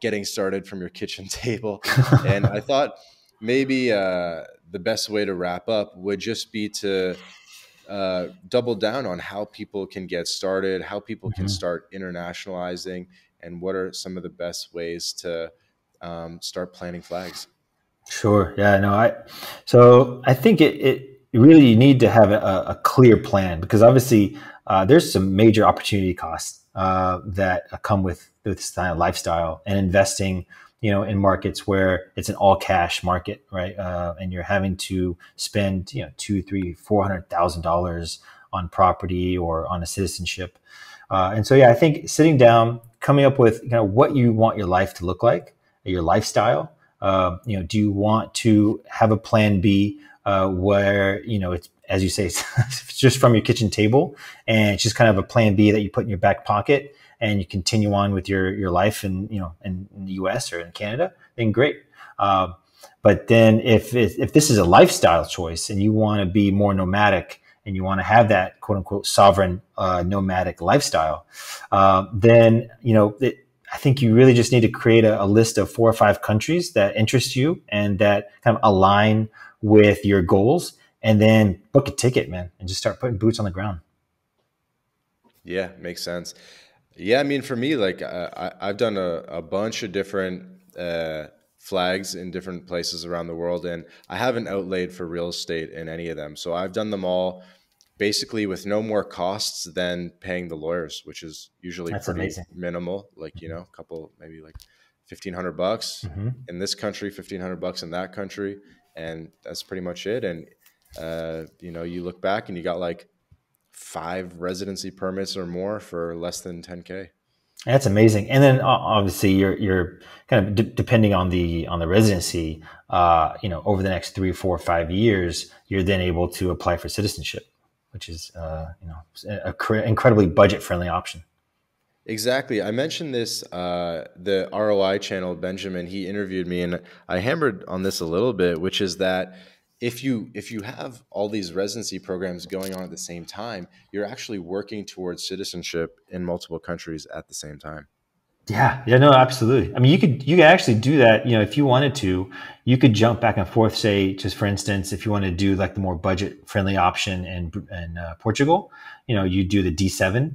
getting started from your kitchen table. And I thought maybe the best way to wrap up would just be to double down on how people can get started, how people can start internationalizing, and what are some of the best ways to start planting flags. Sure. Yeah. No. So I think it really, you need to have a clear plan, because obviously there's some major opportunity costs that come with this kind of lifestyle and investing, in markets where it's an all cash market, right? And you're having to spend, $200,000, $300,000, $400,000 on property or on a citizenship. And so, yeah, I think sitting down, coming up with what you want your life to look like, your lifestyle. Do you want to have a plan B where, it's, as you say, it's just from your kitchen table, and it's just kind of a plan B that you put in your back pocket and you continue on with your life in the US or in Canada, then great. But then if this is a lifestyle choice and you want to be more nomadic and you want to have that quote unquote sovereign nomadic lifestyle, then, I think you really just need to create a list of 4 or 5 countries that interest you and that kind of align with your goals, and then book a ticket, man, and just start putting boots on the ground. Yeah, makes sense. Yeah, I mean, for me, like I've done a bunch of different flags in different places around the world, and I haven't outlaid for real estate in any of them. So I've done them all basically with no more costs than paying the lawyers, which is usually That's pretty amazing. minimal. Like, a couple, maybe like $1,500 Mm-hmm. in this country, $1,500 in that country. And that's pretty much it. And, you look back and you got like 5 residency permits or more for less than 10K. That's amazing. And then obviously you're kind of depending on the residency, over the next 3, 4, 5 years, you're then able to apply for citizenship, which is, incredibly budget friendly option. Exactly. I mentioned this, the ROI channel, Benjamin, he interviewed me, and I hammered on this a little bit, which is that if you have all these residency programs going on at the same time, you're actually working towards citizenship in multiple countries at the same time. Yeah. Yeah, no, absolutely. I mean, you could actually do that. If you wanted to, you could jump back and forth, say, just for instance, if you want to do like the more budget friendly option in Portugal, you do the D7,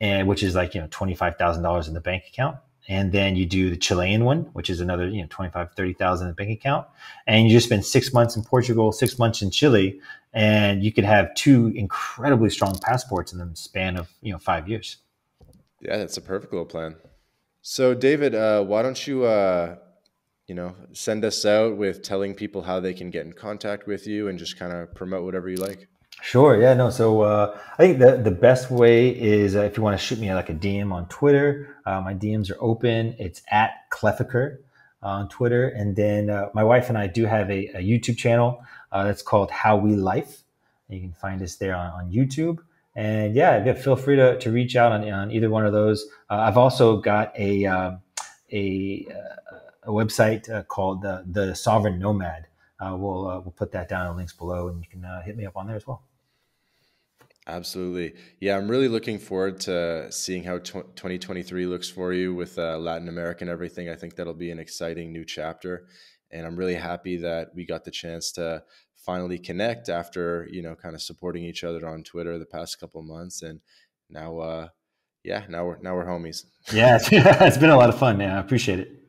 and which is like, $25,000 in the bank account. and then you do the Chilean one, which is another 25, 30,000 in the bank account, and you just spend 6 months in Portugal, 6 months in Chile, and you could have two incredibly strong passports in the span of 5 years. Yeah, that's a perfect little plan. So, David, why don't you, send us out with telling people how they can get in contact with you and just kind of promote whatever you like. Sure. Yeah. No. So I think the best way is if you want to shoot me like a DM on Twitter. My DMs are open. It's at Klefeker on Twitter, and then my wife and I do have a YouTube channel that's called How We Life. You can find us there on YouTube. And yeah, feel free to reach out on either one of those. I've also got a, a website called the Sovereign Nomad. We'll put that down in the links below, and you can hit me up on there as well. Absolutely. Yeah, I'm really looking forward to seeing how 2023 looks for you with Latin America and everything. I think that'll be an exciting new chapter. And I'm really happy that we got the chance to finally connect after, kind of supporting each other on Twitter the past couple of months. And now, now we're homies. Yeah, it's been a lot of fun. Yeah, I appreciate it.